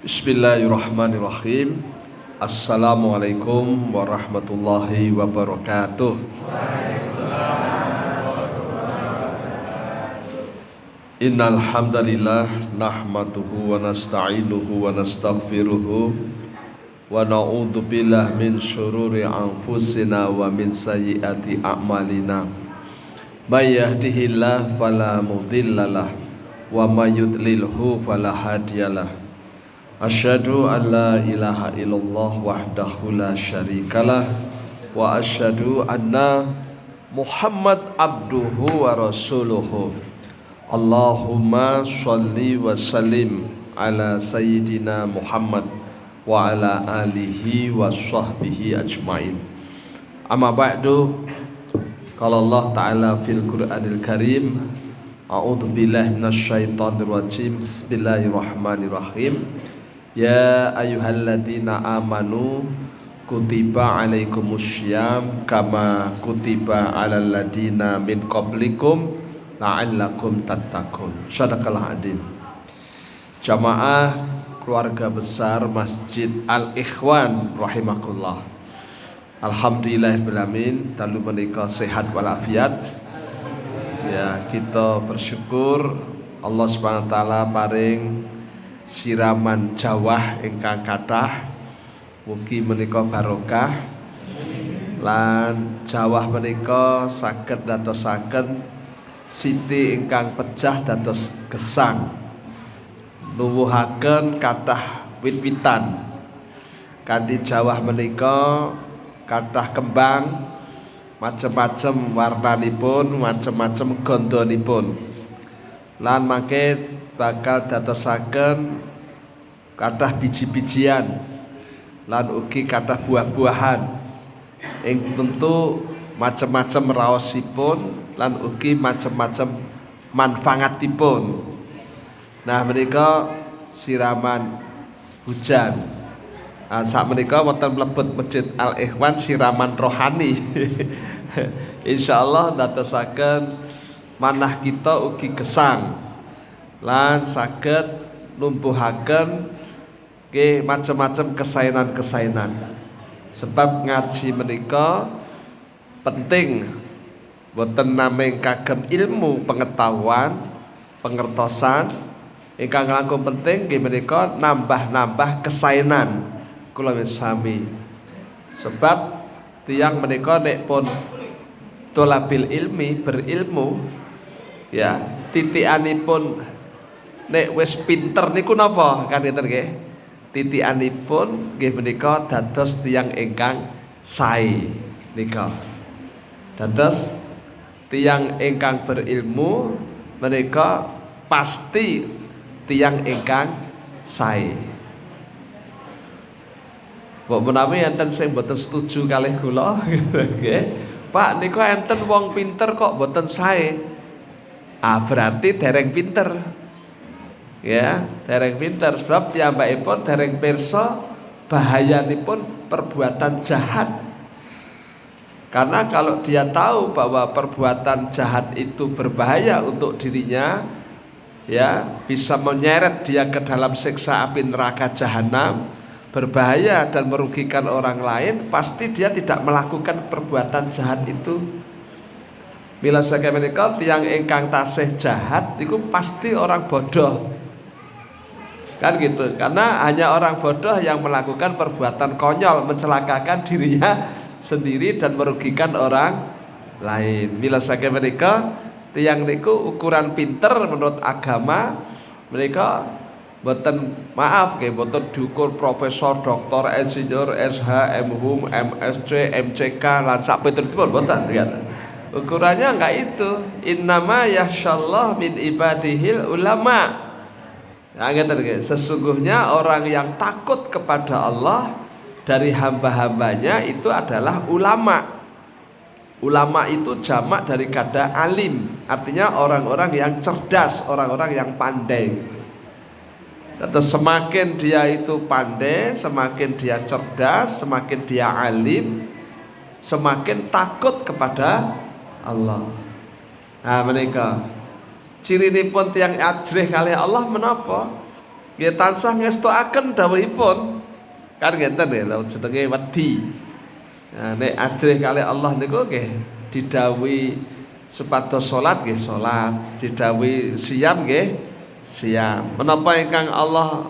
Bismillahirrahmanirrahim. Assalamualaikum warahmatullahi wabarakatuh. Innal hamdalillah nahmaduhu wa nasta'inuhu wa nastaghfiruhu wa na'udzu billahi min syururi anfusina wa min sayyiati a'malina. May yahdihillahu fala mudhillalah wa may yudlilhu fala hadiyalah. Asyhadu an la ilaha illallah wahdahu la syarikalah wa asyhadu anna Muhammad abduhu wa rasuluhu. Allahumma sholli wa sallim ala sayyidina Muhammad wa ala alihi wa sahbihi ajmain. Amma ba'du. Qala Allah ta'ala fil Qur'anil Karim, a'udzu billahi minasyaitonir rajim. Bismillahirrahmanirrahim. Ya ayyuhalladzina amanu kutiba alaikumussyam kama kutiba alal ladzina min qablikum la'allakum tattaqun. Shadaqallahu adzim. Jamaah keluarga besar Masjid Al-Ikhwan rahimakumullah. Alhamdulillahirabbil alamin, dalu menika sehat walafiat. Ya, kita bersyukur Allah Subhanahu wa taala paring siraman jawah ingkang kathah, mugi menika barokah lan jawah menika saged dadosaken siti ingkang pejah dados gesang, nuwuhaken kathah wit-witan. Kanthi jawah menika kathah kembang macem-macem warnanipun, macem-macem gondonipun, lan mangke bakal dadosaken kathah biji-bijian lan ugi kathah buah-buahan ing tentu macam-macam raosipun lan ugi macam-macam manfaatipun. Nah, menika siraman hujan. Nah, sak menika wonten mlebet Masjid Al-Ikhwan siraman rohani. Insyaallah dadosaken manah kita ugi gesang lan saged numbuhaken ke macam-macam kesainan-kesainan. Sebab ngaji menika penting, boten namung kagem ilmu pengetahuan, pengertosan, ingkang langkung penting nggih menika nambah-nambah kesainan kula sami. Sebab tiyang menika nek pun thalabil ilmi, berilmu, ya, titikanipun nek wis pinter niku napa kan ngeten nggih, titikanipun nggih menika dados tiyang ingkang sae nika. Dados tiyang ingkang berilmu menika pasti tiyang ingkang sae. Mbok menawi enten sing mboten setuju kalih kula nggih, Pak nika enten wong pinter kok mboten sae. Ah, berarti dereng pinter. Ya, dereng pinter sebab piyambakipun dereng pirsa bahayanipun perbuatan jahat. Karena kalau dia tahu bahwa perbuatan jahat itu berbahaya untuk dirinya, ya, bisa menyeret dia ke dalam siksa api neraka jahanam, berbahaya dan merugikan orang lain, pasti dia tidak melakukan perbuatan jahat itu. Bila saya menika tiyang ingkang tasih jahat itu pasti orang bodoh. Kan gitu, karena hanya orang bodoh yang melakukan perbuatan konyol, mencelakakan dirinya sendiri dan merugikan orang lain. Bila saking mereka tiyang niku ukuran pinter menurut agama mereka boten, maaf nggih, boten diukur profesor, doktor, insinyur, SH, MHum, MSc, MCK lan sak pinteripun boten ya. Ukurannya enggak itu. Innama yasyallah min ibadihil ulama. Nah, sesungguhnya orang yang takut kepada Allah dari hamba-hambanya itu adalah ulama. Ulama itu jamak dari kata alim, artinya orang-orang yang cerdas, orang-orang yang pandai. Terus semakin dia itu pandai, semakin dia cerdas, semakin dia alim, semakin takut kepada Allah. Nah, mereka cirinipun tiyang ajrih kalih Allah menapa? nggih tansah ngestokaken dawuhipun. Kan ngeten ya lho jenenge wedi. Nah, nek ajrih kalih Allah niku nggih didhawuhi supados salat nggih salat, didhawuhi siam nggih siam. Menapa ingkang Allah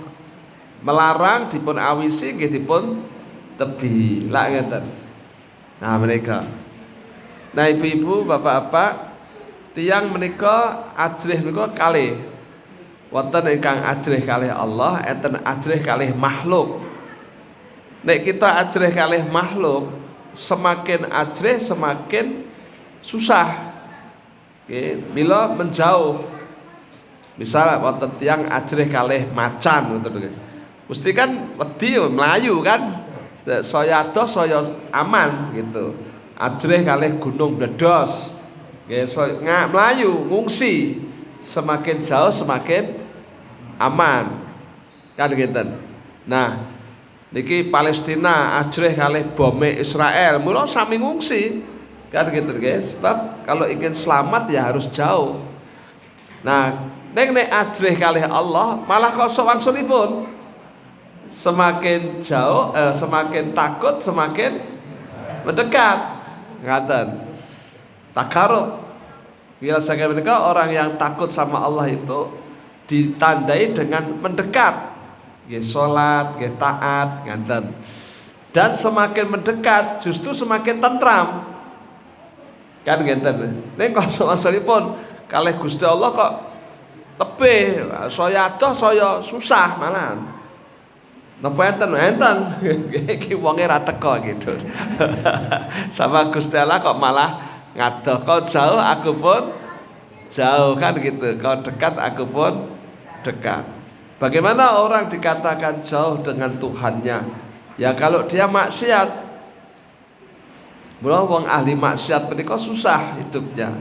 melarang dipun awisi nggih dipun tebi. Lak ngeten. Nah menika. Nah ibu-ibu, bapak-bapak, tiyang menika ajrih menika kalih. Wonten ingkang ajrih kalih Allah, enten ajrih kalih makhluk. Nek kita ajrih kalih makhluk, semakin ajrih semakin susah. Oke, mila menjauh. Misal wonten tiyang ajrih kalih macan ngoten nggih. Mesti kan wedi mlayu kan. Saya adoh saya aman gitu. Ajrih kalih gunung bledos. Nggih, mlayu ngungsi. Semakin jauh semakin aman. Kan ngeten. Nah, niki Palestina ajrih kalih bome Israel, mula sami ngungsi. Kan gitu guys, sebab kalau ingin selamat ya harus jauh. Nah, nek ajrih kalih Allah malah kosok wangsulipun. Semakin jauh, semakin takut, semakin mendekat. Ngaten. Takarub. Biasanya mereka orang yang takut sama Allah itu ditandai dengan mendekat. Nggih salat, nggih taat, ngaten. Dan semakin mendekat justru semakin tentram. Kan ngeten. Nek kok asalipun kalih Gusti Allah kok tebih, saya adoh saya susah malahan. Napa enten iki wonge ra teko gitu. Sama Gusti Allah kok malah ngadoh. Kau jauh aku pun jauh kan gitu. Kau dekat aku pun dekat. Bagaimana orang dikatakan jauh dengan Tuhannya? Ya kalau dia maksiat. Mula wong ahli maksiat menika susah hidupnya.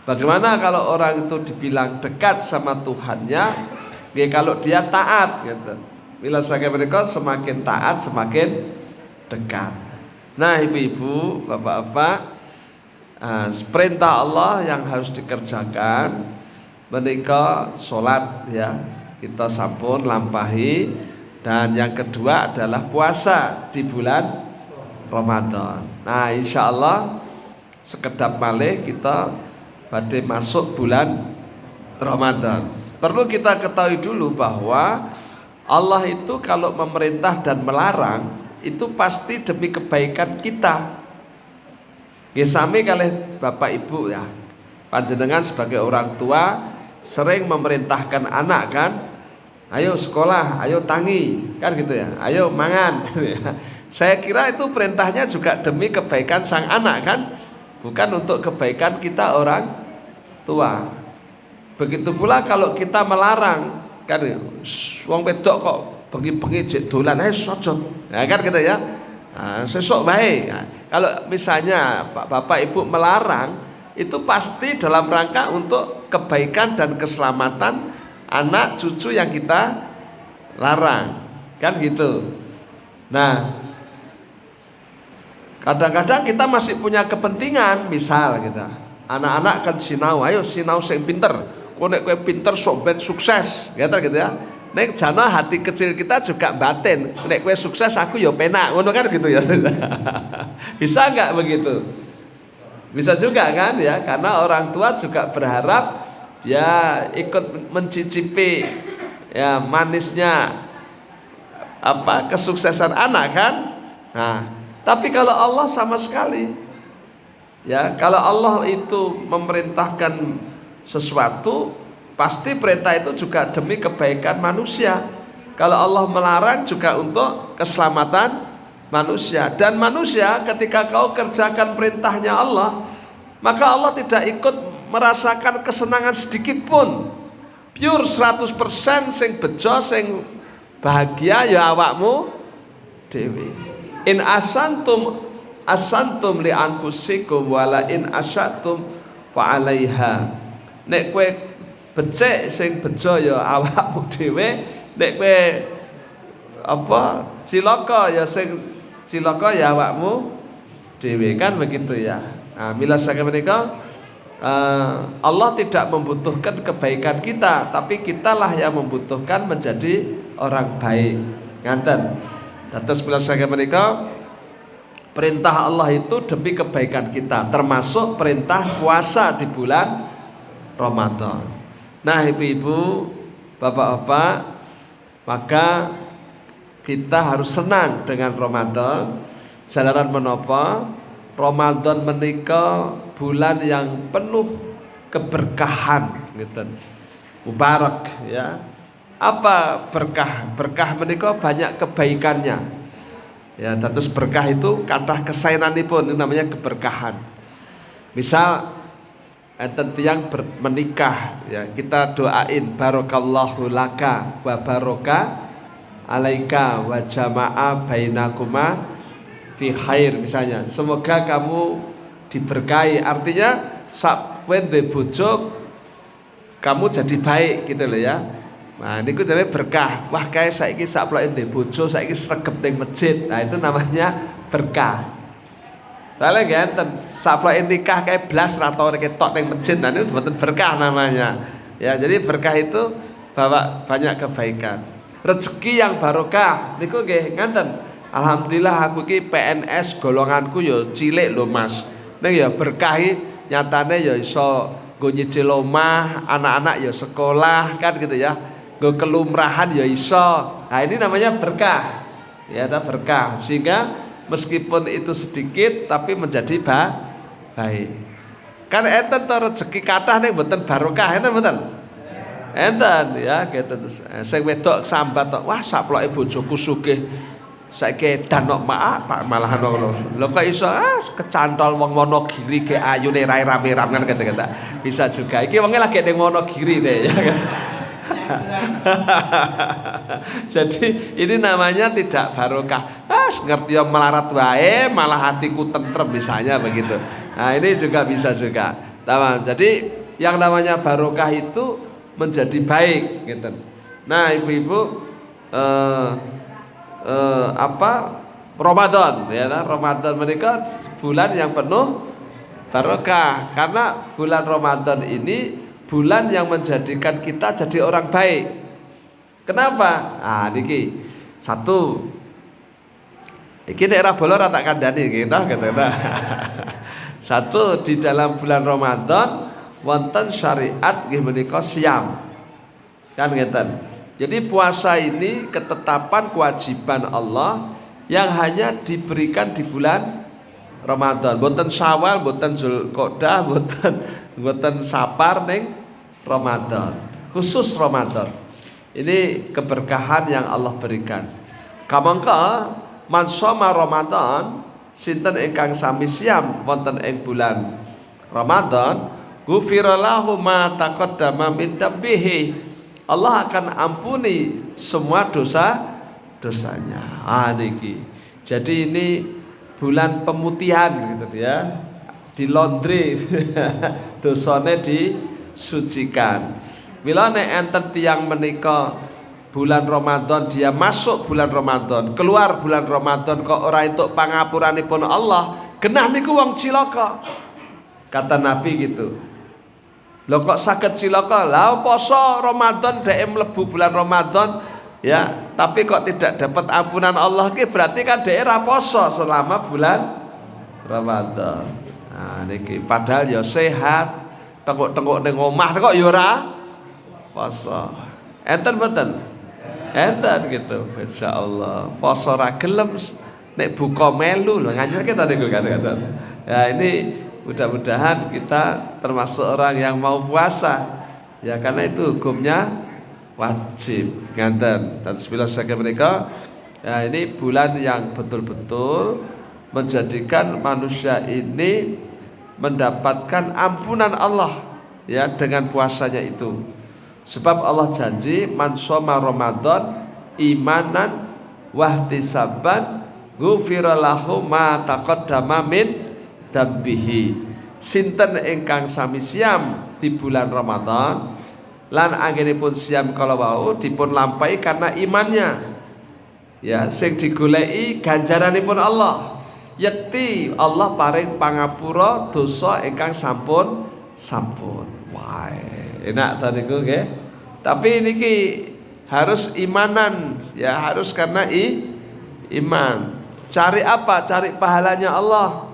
Bagaimana kalau orang itu dibilang dekat sama Tuhannya? Ya kalau dia taat gitu. Bila saya mereka semakin taat semakin dekat. Nah ibu-ibu, bapak-bapak, perintah Allah yang harus dikerjakan menika salat ya. Kita sampun lampahi. Dan yang kedua adalah puasa di bulan Ramadan. Nah insya Allah sekedap malih kita badhe masuk bulan Ramadan. Perlu kita ketahui dulu bahwa Allah itu kalau memerintah dan melarang itu pasti demi kebaikan kita. Nggih sami kalih Bapak Ibu ya. Panjenengan sebagai orang tua sering memerintahkan anak kan, ayo sekolah, ayo tangi, kan gitu ya. Ayo mangan. Saya kira itu perintahnya juga demi kebaikan sang anak kan, bukan untuk kebaikan kita orang tua. Begitu pula kalau kita melarang kan, wong wedok kok bengi-bengi jek dolan aja. Nah kan gitu ya. Nah, sesuk bae. Nah, kalau misalnya Bapak Ibu melarang itu pasti dalam rangka untuk kebaikan dan keselamatan anak cucu yang kita larang. Kan gitu. Nah, kadang-kadang kita masih punya kepentingan, misal kita anak-anak kan sinau, ayo sinau sing pinter. Kok nek kowe pinter sok ben sukses, gitu ya. Nek jana hati kecil kita juga batin. Nek kowe sukses aku ya penak, ngono kan gitu ya. Bisa enggak begitu? Bisa juga kan ya, karena orang tua juga berharap dia ikut mencicipi ya manisnya apa kesuksesan anak kan. Nah, tapi kalau Allah sama sekali ya, kalau Allah itu memerintahkan sesuatu pasti perintah itu juga demi kebaikan manusia. Kalau Allah melarang juga untuk keselamatan manusia. Dan manusia ketika kau kerjakan perintahnya Allah, maka Allah tidak ikut merasakan kesenangan sedikit pun. Pure 100% sing bejo sing bahagia ya awakmu dewi. In asantum li anfusikum wala in asyatum fa 'alaiha. Nek kowe becik sing bejo ya awakmu dhewe, nek kowe apa cilaka ya sing cilaka ya awakmu dhewe kan begitu ya. Nah, mila saking menika Allah tidak membutuhkan kebaikan kita, tapi kitalah yang membutuhkan menjadi orang baik. Ngaten. Dados bilasake menika perintah Allah itu demi kebaikan kita, termasuk perintah puasa di bulan Ramadan. Nah, ibu-ibu, bapak-bapak, maka kita harus senang dengan Ramadan. Jalaran menapa? Ramadan menika bulan yang penuh keberkahan, gitu. Mubarak, ya. Apa berkah? Berkah menika banyak kebaikannya. Ya, terus berkah itu kathah kesaenanipun, itu namanya keberkahan. Misal enten tiyang menikah, ya, kita doain barokallahu laka wa baroka alaika wa jama'a bainakuma fi khair, misalnya. Semoga kamu diberkahi, artinya sak duwe bojo kamu jadi baik, gitu loh ya. Nah, niku jenenge berkah. Wah, kae saiki sak ploke ndek bojo, saiki sregep ning masjid. Nah, itu namanya berkah. Soalnya ngenten, sak ploke nikah kae blas ra tau ketok ning masjid. Nah, itu mboten berkah namanya. Ya, jadi berkah itu bawa banyak kebaikan. Rezeki yang barokah niku nggih ngenten. Alhamdulillah aku ki PNS golonganku yo cilik lho Mas. Ning ya berkahi nyatane ya iso nggo nyicil omah, anak-anak ya sekolah kan gitu ya. Nggo kelumrahan ya iso. Nah, ini namanya berkah. Ya, ada berkah sehingga meskipun itu sedikit tapi menjadi baik. Kan enten to rezeki kathah ning mboten barokah, enten mboten? Enten ya, gitu. Sing wedok sambat tok, wah saploke bojoku sugih. Saiki danok Pak malahan ngono. Lho kok iso kecantol wong Wonogiri ge ayune rae rame-rame kan kata-kata. Bisa juga. Iki wonge lagi ning Wonogiri deh ya kan. Jadi ini namanya tidak barokah. Ngerti melarat wae malah hatiku tentrem misalnya begitu. Nah, ini juga bisa juga. Jadi yang namanya barokah itu menjadi baik gitu. Nah, ibu-ibu Ramadan ya, Ramadan mereka bulan yang penuh barokah, karena bulan Ramadan ini bulan yang menjadikan kita jadi orang baik. Kenapa? Ah, niki satu, iki daerah bolor tak kandani kita kata. Satu, di dalam bulan Ramadan wonten syariat nggih menika siam. Kan ngeten. Jadi puasa ini ketetapan kewajiban Allah yang hanya diberikan di bulan Ramadan. Boten Syawal, boten Zulqa'dah, boten Safar ning Ramadan. Khusus Ramadan. Ini keberkahan yang Allah berikan. Kamangka man shoma Ramadan, sinten ingkang sami siam wonten ing bulan Ramadan, ghufira lahu ma taqaddama min dambihi. Allah akan ampuni semua dosa-dosanya. Niki. Jadi ini bulan pemutihan gitu ya. Di laundry. Dosane disucikan. Mila nek enten tiyang menika bulan Ramadan, dia masuk bulan Ramadan, keluar bulan Ramadan kok ora entuk pangapuranipun Allah, genah niku wong cilaka. Kata Nabi gitu. Lho kok saged cilaka? Lah poso Ramadan dhek mlebu bulan Ramadan ya, tapi kok tidak dapat ampunan Allah ki berarti kan dhek ora poso selama bulan Ramadan. Nah niki padahal ya sehat, tengok-tengok ning omah kok ya ora poso. Enten mboten? Enten gitu. Insyaallah. Poso ra gelem nek buka melu lho nganyelke ta niku kata-kata. Ya ini mudah-mudahan kita termasuk orang yang mau puasa ya, karena itu hukumnya wajib nganten. Dan bismillah saking mereka ya, ini bulan yang betul-betul menjadikan manusia ini mendapatkan ampunan Allah ya dengan puasanya itu. Sebab Allah janji man shoma Ramadan imanan wahtisaban ghufira lahu ma taqaddama min dambihi. Sinten ingkang sami siam di bulan Ramadan lan anggenipun siam kala wau dipun lampahi karena imannya. Ya, sing digoleki ganjaranipun Allah. Yakti Allah paring pangapura dosa ingkang sampun sampun. Wah, enak tadi ku nggih. Tapi niki harus imanan, ya harus karena iman. Cari apa? Cari pahalanya Allah.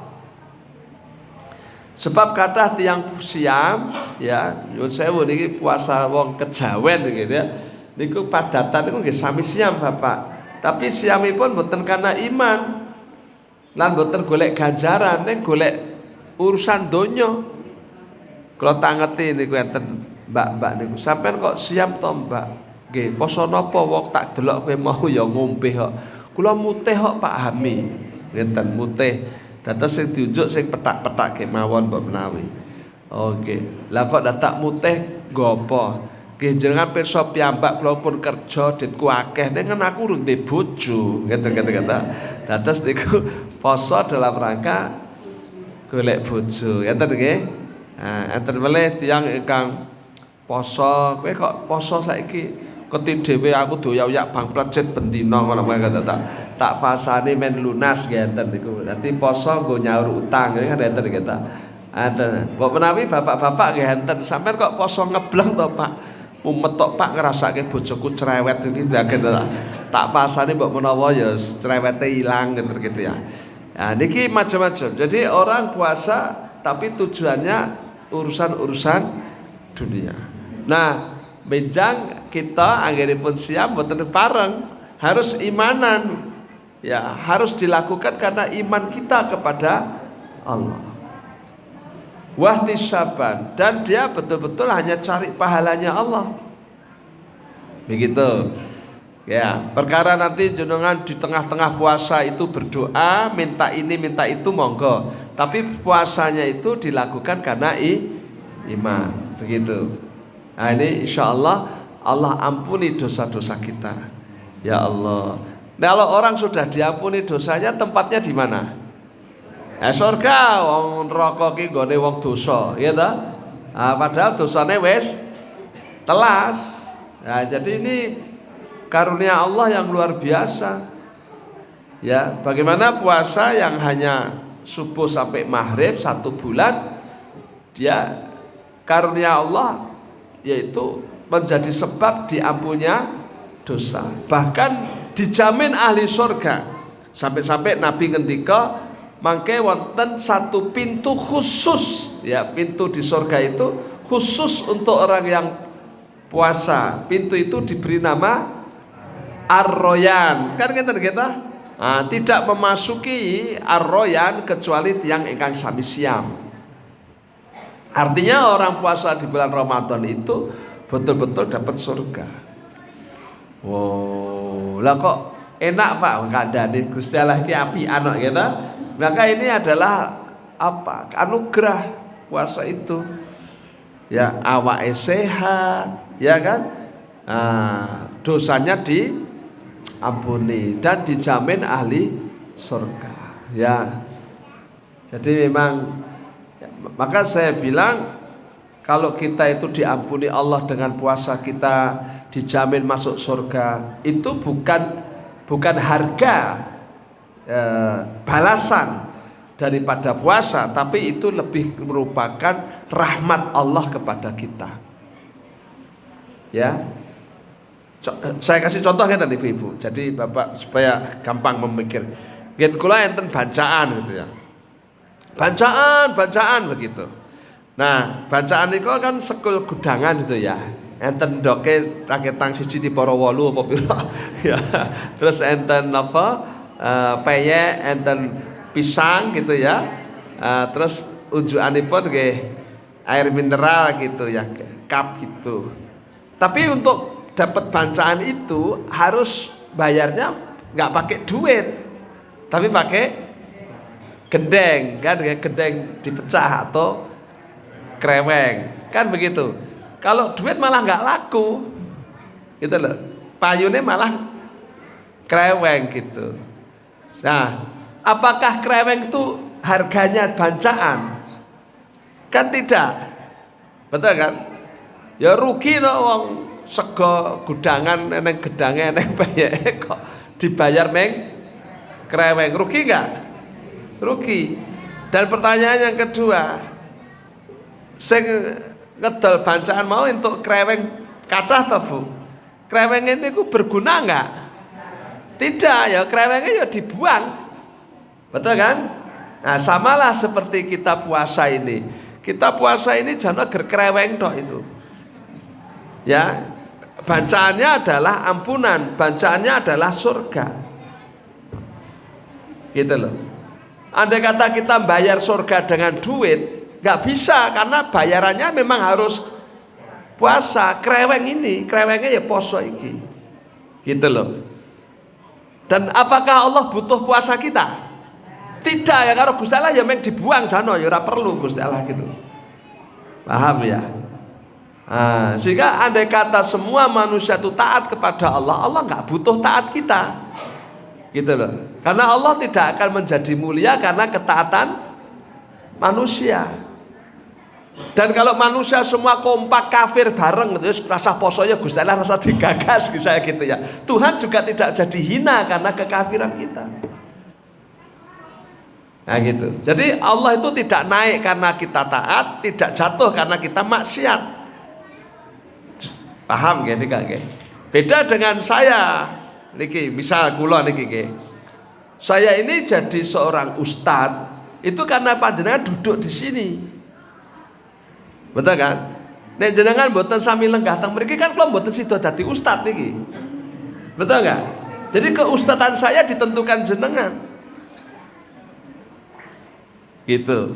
Sebab kathah tiyang siam, ya, nyuwun sewu niki puasa wong kejawen gitu ya. Niku padatan niku nggih sami siam Bapak. Tapi siamipun mboten karena iman. Lan mboten golek ganjaran, ning golek urusan donya. Kula tak ngerti niku enten mbak-mbak niku. Sampeyan kok siam to, Mbak? Nggih, poso napa wong tak delok kowe mau ya ngombe kok. Kula mutih kok Pak Hami. Ngenten mutih. Dados sing diunjuk sing petak-petak kemawon mbok menawi. Oke. Lah kok dadak mutih nggo apa? Nggih jenengan pirsa piyambak kula pun kerja ditku akeh ning kan aku urung ndek bojo. Ngeten-ngeten. Dados niku poso dalam rangka golek bojo. Ngeten nggih. Nah, enten melih tiyang ingkang poso, kowe kok poso saiki keti dhewe aku doyak-oyak bang plecet bendina ngono kuwi tak pasane men lunas ngeten niku. Dadi poso nggo nyaur utang kan enten nggih ta. Enten. Mbok menawi bapak-bapak nggih enten sampean kok poso ngebleng to, Pak? Mumet tok Pak ngrasake bojoku cerewet iki ndake tak pasane mbok menawa ya cerewete ilang gitu ya. Nah, niki macam-macam. Jadi orang puasa tapi tujuannya urusan-urusan dunia. Nah, benjang kita anggenipun siam boten bareng, harus imanan. Ya, harus dilakukan karena iman kita kepada Allah. Wahtisaban, dan dia betul-betul hanya cari pahalanya Allah. Begitu. Ya, perkara nanti jenengan di tengah-tengah puasa itu berdoa, minta ini, minta itu monggo. Tapi puasanya itu dilakukan karena iman. Begitu. Nah, ini insyaallah Allah ampuni dosa-dosa kita. Ya Allah. Nah, kalau orang sudah diampuni dosanya, tempatnya di mana? Surga. Wong neraka ki nggone wong dosa, ya ta? Nah, padahal dosane wis telas. Nah, jadi ini karunia Allah yang luar biasa. Ya, bagaimana puasa yang hanya subuh sampai maghrib 1 bulan, dia karunia Allah yaitu menjadi sebab diampunya dosa. Bahkan dijamin ahli surga. Sampai-sampai Nabi ngendika, mangke wonten satu pintu khusus, ya, pintu di surga itu khusus untuk orang yang puasa. Pintu itu diberi nama Ar-Royan. Kan ngeten kita? Nah, tidak memasuki Ar-Royan kecuali tiang ingkang sami siam. Artinya orang puasa di bulan Ramadan itu betul-betul dapat surga. Wow, lah kok enak Pak kandhane Gusti Allah ki apian kok gitu. Maka ini adalah apa? Anugerah puasa itu. Ya, awake sehat, ya kan? Nah, dosanya diampuni dan dijamin ahli surga. Ya. Jadi memang maka saya bilang kalau kita itu diampuni Allah dengan puasa kita dijamin masuk surga, itu bukan harga balasan daripada puasa, tapi itu lebih merupakan rahmat Allah kepada kita. Ya, saya kasih contohnya tadi Ibu. Jadi Bapak supaya gampang memikir. Gen kula enten bacaan gitu ya. Bacaan begitu. Nah, bacaan itu kan sekul gudangan gitu ya. Enten doke raketang siji di para 8 apa pira. Ya. Terus enten apa? Peyek, enten pisang gitu ya. Terus unjukanipun nggih air mineral gitu ya, cup gitu. Tapi untuk dapat bacaan itu harus bayarnya nggak pakai duit, tapi pakai gendeng, kan gendeng dipecah atau kreweng, kan begitu. Kalau duit malah nggak laku, gitu loh. Payune malah kreweng gitu. Nah, apakah kreweng itu harganya bacaan? Kan tidak, betul kan? Ya rugi loh wong sego gudangan eneng gedange eneng peyek kok dibayar meng kreweng, rugi nggak? Rugi. Dan pertanyaan yang kedua, Sing ngedol bancaan mau untuk kreweng kathah to, Bu? Kreweng ini ku berguna enggak? Tidak, ya krewengnya ya dibuang. Betul kan? Nah, samalah seperti kita puasa ini. Kita puasa ini jangan gerkreweng tok itu. Ya, bacaannya adalah ampunan, bacaannya adalah surga. Gitu loh. Andai kata kita bayar surga dengan duit, nggak bisa karena bayarannya memang harus puasa. Kreweng ini, krewengnya ya poso iki. Gitu loh. Dan apakah Allah butuh puasa kita? Tidak ya, kalau Gusti Allah ya mek dibuang jano ya ora perlu Gusti Allah gitu. Paham ya? Nah, sehingga andai kata semua manusia itu taat kepada Allah, Allah nggak butuh taat kita. Gitu loh. Karena Allah tidak akan menjadi mulia karena ketaatan manusia. Dan kalau manusia semua kompak kafir bareng terus rasa posonya Gusti Allah rasa digagas saya gitu ya. Tuhan juga tidak jadi hina karena kekafiran kita. Nah gitu. Jadi Allah itu tidak naik karena kita taat, tidak jatuh karena kita maksiat. Paham gak nih? Beda dengan saya. Niki, misal kula niki nggih. Saya ini jadi seorang ustadz itu karena panjenengan duduk di sini. Betul kan? Nek jenengan mboten sami lenggah teng mriki kan kula mboten sida dadi ustadz niki. Betul enggak? Jadi keustadzan saya ditentukan jenengan. Gitu.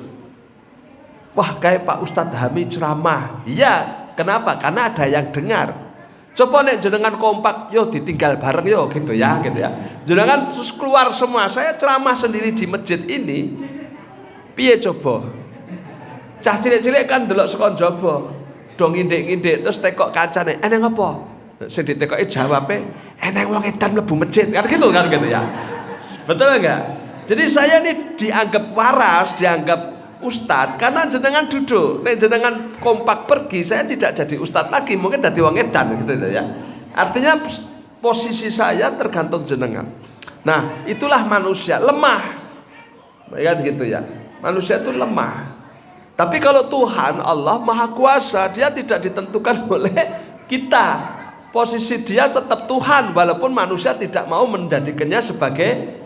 Wah, kayak Pak Ustadz Hami ceramah. Iya, kenapa? Karena ada yang dengar. Coba nek jenengan kompak, yo ditinggal bareng yo gitu ya. Jenengan terus keluar semua. Saya ceramah sendiri di masjid ini. Piye coba? Cah cilik-cilik kan delok saka njaba. Do ngindik-ngindik terus tekok kacane. Eneng apa? Sing ditekoki jawabe, eneng wong edan mlebu masjid. Kan gitu ya. Betul enggak? Jadi saya ini dianggap waras, dianggap ustadz karena jenengan duduk. Nek jenengan kompak pergi, saya tidak jadi ustadz lagi, mungkin jadi wong edan gitu ya. Artinya posisi saya tergantung jenengan. Nah, itulah manusia lemah. Ya gitu ya. Manusia itu lemah. Tapi kalau Tuhan Allah Maha Kuasa, Dia tidak ditentukan oleh kita. Posisi Dia tetap Tuhan walaupun manusia tidak mau menjadikannya sebagai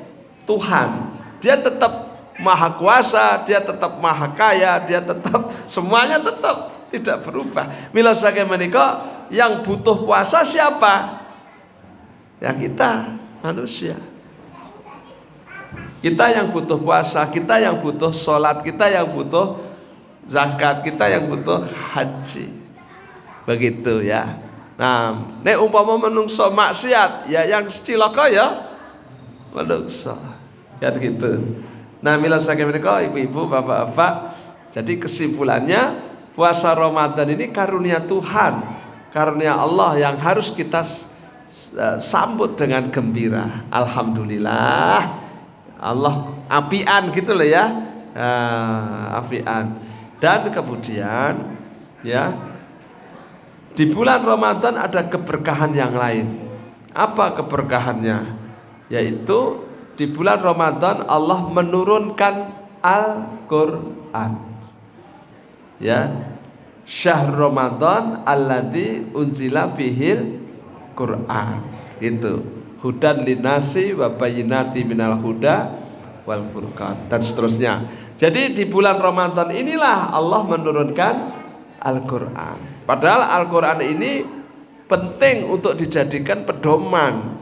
Tuhan. Dia tetap Maha Kuasa, Dia tetap Maha Kaya, Dia tetap semuanya tetap tidak berubah. Mila saking menika yang butuh puasa siapa? Ya kita manusia. Kita yang butuh puasa, kita yang butuh sholat, kita yang butuh zakat, kita yang butuh haji. Begitu ya. Nah, nek umpama menungso maksiat, ya yang cilaka ya menungso. Ya gitu. Nah, mila saking menika ibu-ibu, bapak-bapak, jadi kesimpulannya puasa Ramadan ini karunia Tuhan, karunia Allah yang harus kita sambut dengan gembira. Alhamdulillah. Allah apian gitu loh ya. Apian. Dan kemudian ya di bulan Ramadan ada keberkahan yang lain. Apa keberkahannya? Yaitu di bulan Ramadan Allah menurunkan Al-Quran. Ya, syahr Ramadan alladzi unzila bihil Quran. Itu hudan linasi wa bayyinati minal huda wal furqan dan seterusnya. Jadi di bulan Ramadan inilah Allah menurunkan Al-Quran. Padahal Al-Quran ini penting untuk dijadikan pedoman.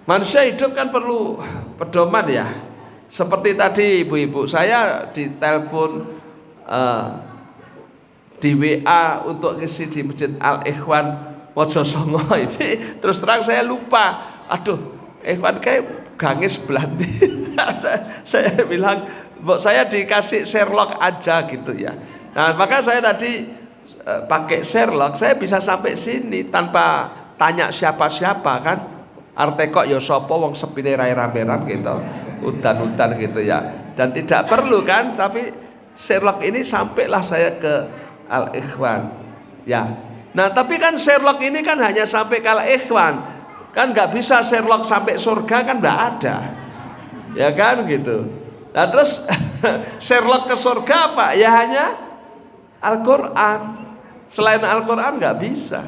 Manusia hidup kan perlu pedoman ya. Seperti tadi ibu-ibu saya ditelepon di WA untuk ngisi di Masjid Al-Ikhwan Mojosongo ini. Terus terang saya lupa. Aduh, Ikhwan kayak gange sebelah saya bilang, saya dikasih Sherlock aja gitu ya. Nah, maka saya tadi pakai Sherlock, saya bisa sampai sini tanpa tanya siapa-siapa kan. Arte kok ya sapa wong sepine rai rame-rame gitu. Udan-udan gitu ya. Dan tidak perlu kan, tapi Sherlock ini sampailah saya ke Al-Ikhwan. Ya. Nah, tapi kan Sherlock ini kan hanya sampai ke Al-Ikhwan. Kan nggak bisa Sherlock sampai surga kan nggak ada. Ya kan gitu. Nah, terus Sherlock ke surga apa? Ya hanya Al-Quran. Selain Al-Quran nggak bisa.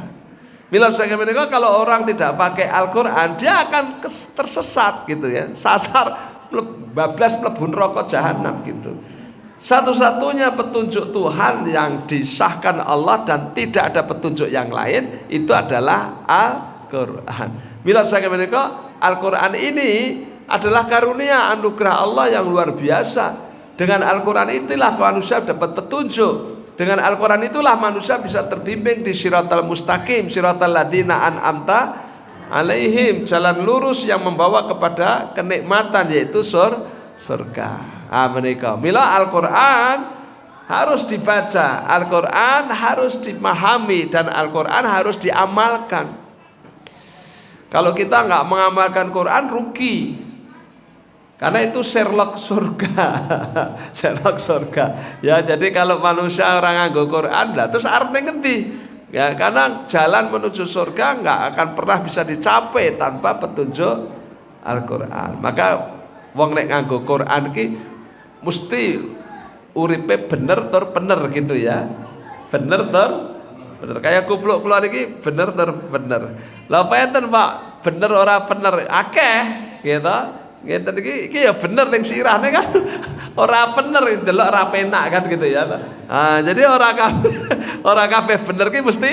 Mila saya kalau orang tidak pakai Al-Quran, dia akan tersesat gitu ya, sasar bablas mlebu neraka jahanam gitu. Satu-satunya petunjuk Tuhan yang disahkan Allah dan tidak ada petunjuk yang lain itu adalah Al-Quran. Mila saya Al-Quran ini adalah karunia anugerah Allah yang luar biasa. Dengan Al-Quran itulah manusia dapat petunjuk. Dengan Al-Quran itulah manusia bisa terbimbing di siratal mustaqim, siratal ladina an'amta alaihim, jalan lurus yang membawa kepada kenikmatan, yaitu surga. Menika. Mila Al-Quran harus dibaca, Al-Quran harus dimahami, dan Al-Quran harus diamalkan. Kalau kita nggak mengamalkan Quran, rugi. Karena itu Sherlock surga. Sherlock surga. Ya, jadi kalau manusia orang nganggo Quran lah terus arep ning ngendi? Ya, karena jalan menuju surga nggak akan pernah bisa dicapai tanpa petunjuk Al-Quran. Maka wong nek nganggo Quran ki mesti uripe bener tur bener gitu ya. Bener tur bener. Kayak kupluk keluar iki bener tur bener. Lah apa enten Pak? Bener ora bener akeh gitu. Ngeten iki ya bener ning sirahne kan. Ora bener wis delok ora penak kan gitu ya. Jadi ora kabeh bener ki mesti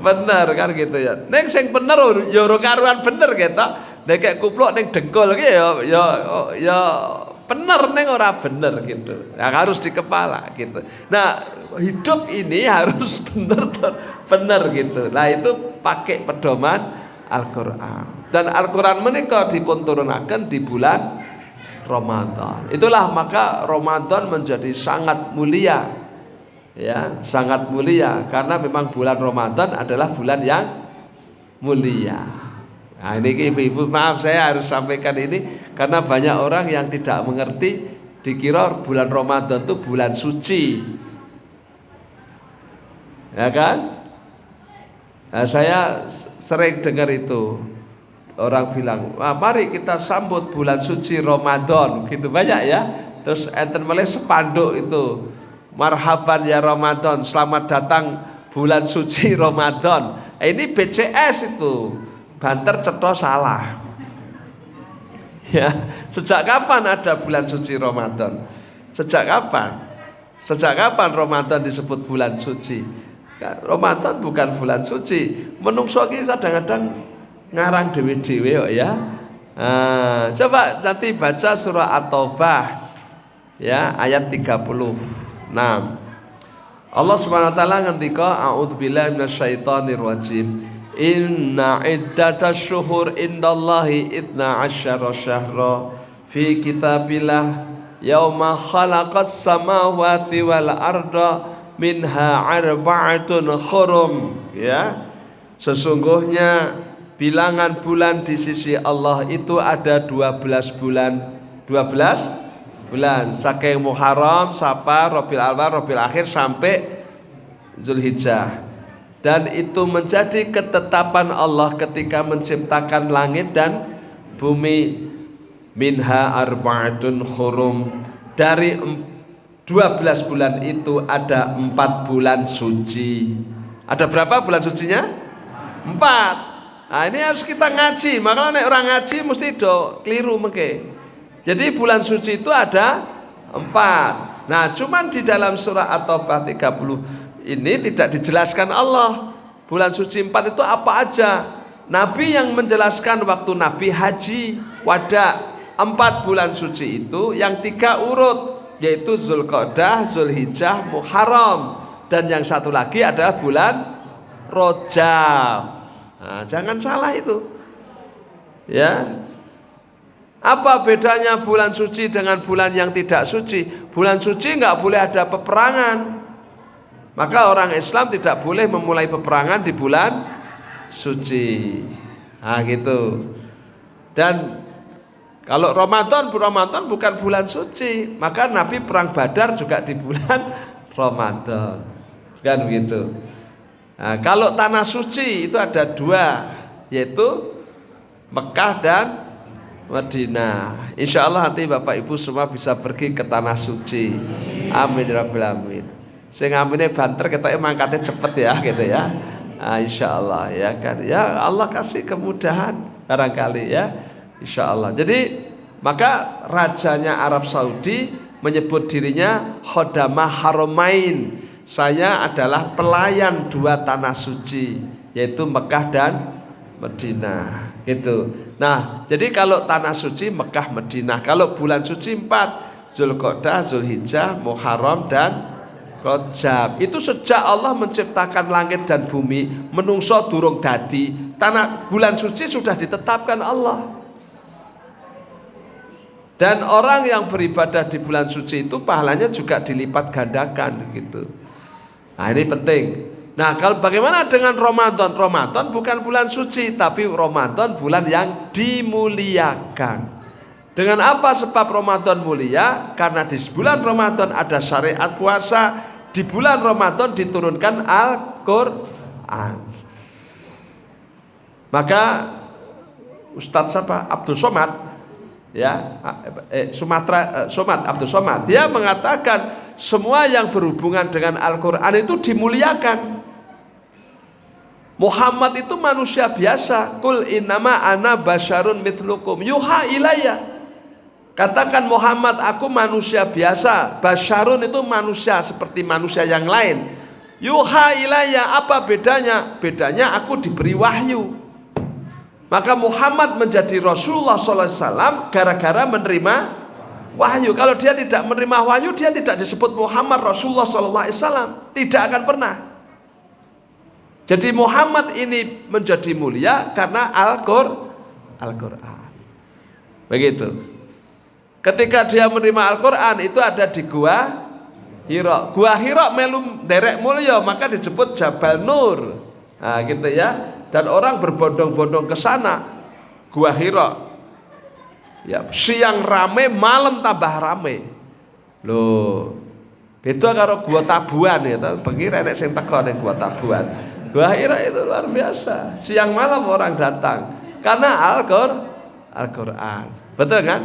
bener kan gitu ya. Ning sing bener ya ora karuan bener gitu. Nek kayak kupluk ning dengkul ki ya bener ning ora bener gitu. Ya harus di kepala gitu. Nah, hidup ini harus bener gitu. Nah, itu pakai pedoman Al-Quran. Dan Al-Quran menika dipun turunaken di bulan Ramadan. Itulah maka Ramadan menjadi sangat mulia. Ya, sangat mulia karena memang bulan Ramadan adalah bulan yang mulia. Nah, ini ibu-ibu maaf saya harus sampaikan ini karena banyak orang yang tidak mengerti, dikira bulan Ramadan itu bulan suci. Ya kan? Nah, saya sering dengar itu. Orang bilang, mari kita sambut bulan suci Ramadan, gitu banyak ya. Terus enten mulai spanduk itu, marhaban ya Ramadan, selamat datang bulan suci Ramadan. Ini BCS itu, banter cetha salah. Ya, sejak kapan ada bulan suci Ramadan? Sejak kapan? Sejak kapan Ramadan disebut bulan suci? Ramadan bukan bulan suci. Menungso ki kadang-kadang ngarang dewe-dewe kok ya. Coba nanti baca surah At-Taubah ya ayat 36. Allah Subhanahu wa taala ngendika a'udzubillahi minasyaitonir rajim. Inna iddatash syuhur indallahi 12 syahra fi kitabillah yauma khalaqas samawati wal arda minha arba'atun hurum ya. Sesungguhnya bilangan bulan di sisi Allah itu ada 12 bulan. 12 bulan saking Muharram, Safar, Rabiul Awal, Rabiul Akhir sampai Zulhijjah. Dan itu menjadi ketetapan Allah ketika menciptakan langit dan bumi. Minha arba'atun hurum. Dari 12 bulan itu ada 4 bulan suci. Ada berapa bulan sucinya? 4. Nah, ini harus kita ngaji. Maka nek orang ngaji mesti do keliru mengke. Jadi bulan suci itu ada 4. Nah, cuman di dalam surah At-Taubah 30 ini tidak dijelaskan Allah. Bulan suci 4 itu apa aja? Nabi yang menjelaskan waktu Nabi haji wada 4 bulan suci itu yang 3 urut, yaitu Zulqa'dah, Zulhijjah, Muharram, dan yang satu lagi adalah bulan Rajab. Nah, jangan salah itu. Ya. Apa bedanya bulan suci dengan bulan yang tidak suci? Bulan suci nggak boleh ada peperangan. Maka orang Islam tidak boleh memulai peperangan di bulan suci. Nah, gitu. Dan kalau Ramadan bukan bulan suci, maka Nabi perang Badar juga di bulan Ramadan. Kan begitu. Nah, kalau tanah suci itu ada 2, yaitu Mekah dan Madinah. Insya Allah nanti Bapak Ibu semua bisa pergi ke tanah suci. Amin ya rabbal alamin. Sing ngamine banter ketoke mangkate cepet ya gitu ya. Insyaallah ya kan. Ya Allah kasih kemudahan barangkali ya. Insyaallah. Jadi maka rajanya Arab Saudi menyebut dirinya Khodamah Haramain. Saya adalah pelayan dua tanah suci, yaitu Mekah dan Madinah gitu. Nah, jadi kalau tanah suci Mekah, Madinah. Kalau bulan suci 4, Zulqa'dah, Zulhijjah, Muharram dan Rajab. Itu sejak Allah menciptakan langit dan bumi, menungso durung dadi, tanah bulan suci sudah ditetapkan Allah. Dan orang yang beribadah di bulan suci itu pahalanya juga dilipat gandakan gitu. Nah, ini penting. Nah, kalau bagaimana dengan Ramadan? Ramadan bukan bulan suci, tapi Ramadan bulan yang dimuliakan. Dengan apa sebab Ramadan mulia? Karena di bulan Ramadan ada syariat puasa, di bulan Ramadan diturunkan Al-Quran. Maka Ustadz siapa? Abdul Somad, ya, Somad Abdul Somad, dia mengatakan semua yang berhubungan dengan Al-Quran itu dimuliakan. Muhammad itu manusia biasa. Qul innama ana basyarun mithlukum yuha ilayya. Katakan Muhammad, aku manusia biasa. Basyarun itu manusia seperti manusia yang lain. Yuha ilayya, apa bedanya? Bedanya aku diberi wahyu. Maka Muhammad menjadi Rasulullah SAW gara-gara menerima wahyu. Kalau dia tidak menerima wahyu, dia tidak disebut Muhammad Rasulullah SAW. Tidak akan pernah. Jadi Muhammad ini menjadi mulia karena Al-Quran. Begitu. Ketika dia menerima Al-Quran itu ada di Gua Hira. Gua Hira melu derek mulia, maka disebut Jabal Nur. Nah, gitu ya. Dan orang berbondong-bondong ke sana. Gua Hira. Ya, siang rame, malam tambah rame. Loh. Beda karo Gua Tabuan ya, bengi renek sing teko ning Gua Tabuan. Gua Hira itu luar biasa. Siang malam orang datang karena Al-Quran. Betul kan?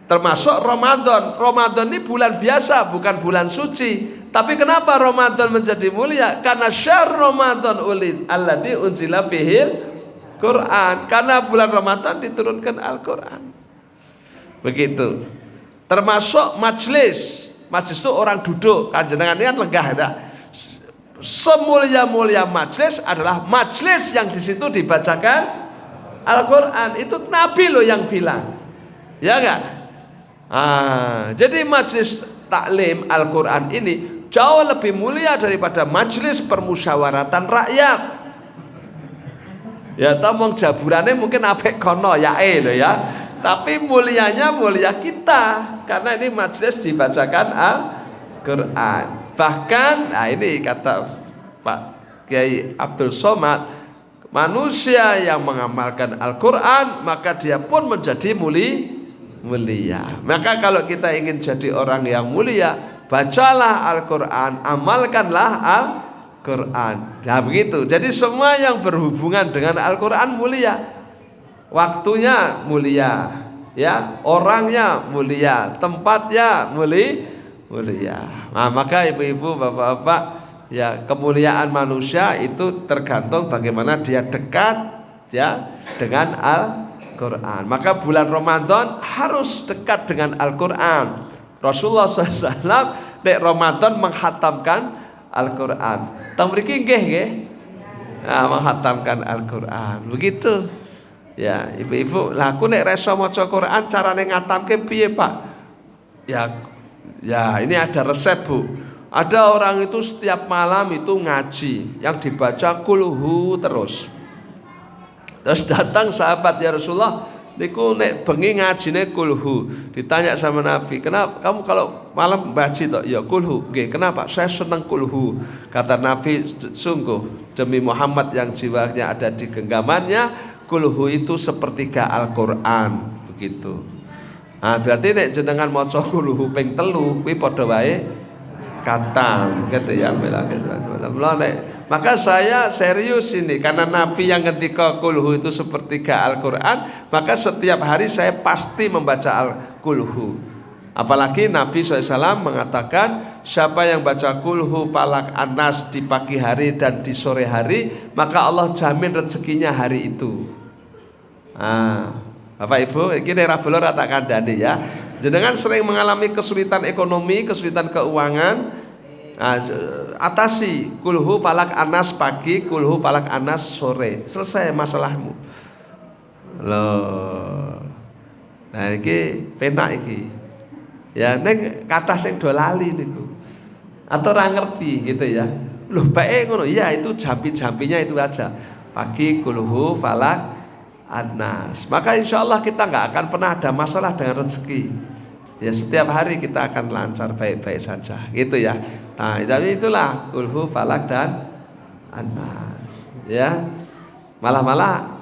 Termasuk Ramadan. Ramadan ini bulan biasa, bukan bulan suci. Tapi kenapa Ramadan menjadi mulia? Karena syahr Ramadan alladzi unzila fihil Quran. Karena bulan Ramadan diturunkan Al-Quran. Begitu. Termasuk majlis. Majlis itu orang duduk. Kanjenengan ini kan lenggah ya. Semulia-mulia majlis adalah majlis yang di situ dibacakan Al-Quran. Itu Nabi loh yang bilang, ya enggak? Jadi majlis taklim Al-Quran ini jauh lebih mulia daripada majlis permusyawaratan rakyat. Ya tomong jaburannya mungkin apik kono ya loh ya. Tapi mulianya mulia kita karena ini majlis dibacakan Al-Quran. Bahkan, nah ini kata Pak Kiai Abdul Somad, manusia yang mengamalkan Al-Quran maka dia pun menjadi mulia. Maka kalau kita ingin jadi orang yang mulia, bacalah Al-Quran, amalkanlah Al-Quran. Nah begitu. Jadi semua yang berhubungan dengan Al-Quran mulia. Waktunya mulia, ya, orangnya mulia, tempatnya mulia. Nah, maka ibu-ibu, bapak-bapak, ya, kemuliaan manusia itu tergantung bagaimana dia dekat ya dengan Al-Quran. Maka bulan Ramadan harus dekat dengan Al-Quran. Rasulullah SAW di Ramadan menghatamkan Al-Quran. Tang mriki nggih. Nah, menghatamkan Al-Quran. Begitu. Ya, ibu-ibu, lah aku nek reso maca Quran carane ngatamke piye, Pak? Ya, ini ada resep, Bu. Ada orang itu setiap malam itu ngaji, yang dibaca kulhu terus. Terus datang sahabat, ya Rasulullah, niku nek bengi ngajine kulhu. Ditanya sama Nabi, "Kenapa kamu kalau malam baca toh?" "Ya kulhu." "Nggih, kenapa?" "Saya senang kulhu." Kata Nabi, "Sungguh demi Muhammad yang jiwanya ada di genggamannya, kulhu itu sepertiga Al-Quran." Begitu. Nah, berarti nek jenengan maca kulhu ping 3 kuwi padha wae katam gitu ya, maka saya serius ini karena Nabi yang ketika kulhu itu sepertiga Al-Quran, maka setiap hari saya pasti membaca Al-Kulhu. Apalagi Nabi SAW mengatakan siapa yang baca kulhu falak anas di pagi hari dan di sore hari, maka Allah jamin rezekinya hari itu. Bapak Ibu, ini daerah Bulor tak kandani ya. Jenengan sering mengalami kesulitan ekonomi, kesulitan keuangan, atasi kulhu falak anas pagi, kulhu falak anas sore, selesai masalahmu. Loh. Nah ini penak iki. Ya neng kata sing do lali niku. Atau ora ngerti gitu ya. Loh baik ngono. Ya itu jampi-jampinya itu aja. Pagi kulhu falak anas. Maka insya Allah kita nggak akan pernah ada masalah dengan rezeki. Ya setiap hari kita akan lancar baik-baik saja. Gitu ya. Nah tapi itulah kulhu falak dan anas. Ya malah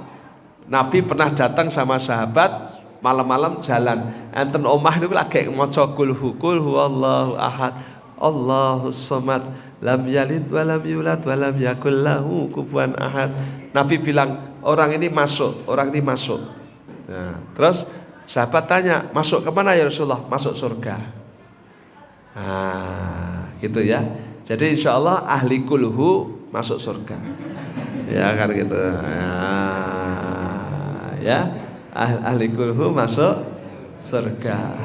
Nabi pernah datang sama sahabat malam-malam jalan. Enten omah niku lagi maca kulhu Allahu ahad, Allahus samad, lam yalid wa lam yulad wa lam yakul lahu kufuwan ahad. Nabi bilang, orang ini masuk. Nah, terus sahabat tanya, masuk kemana ya Rasulullah? Masuk surga. Nah, gitu ya. Jadi insya Allah ahli kulhu masuk surga. Ya kan gitu. Ya, ahli kulhu masuk surga.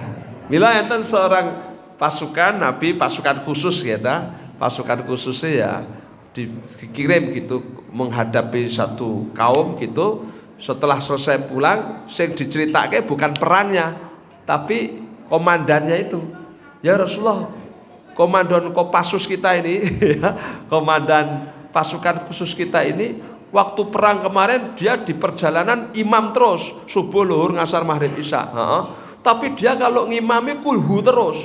Mila enten seorang pasukan Nabi, pasukan khusus kita, pasukan khususnya ya dikirim gitu menghadapi satu kaum gitu. Setelah selesai pulang, sing diceritake bukan perannya, tapi komandannya itu. Ya Rasulullah, komandan Kopassus kita ini, komandan pasukan khusus kita ini, waktu perang kemarin dia di perjalanan imam terus, subuh, luhur, ngasar, maghrib, isya. Tapi dia kalau ngimami kulhu terus.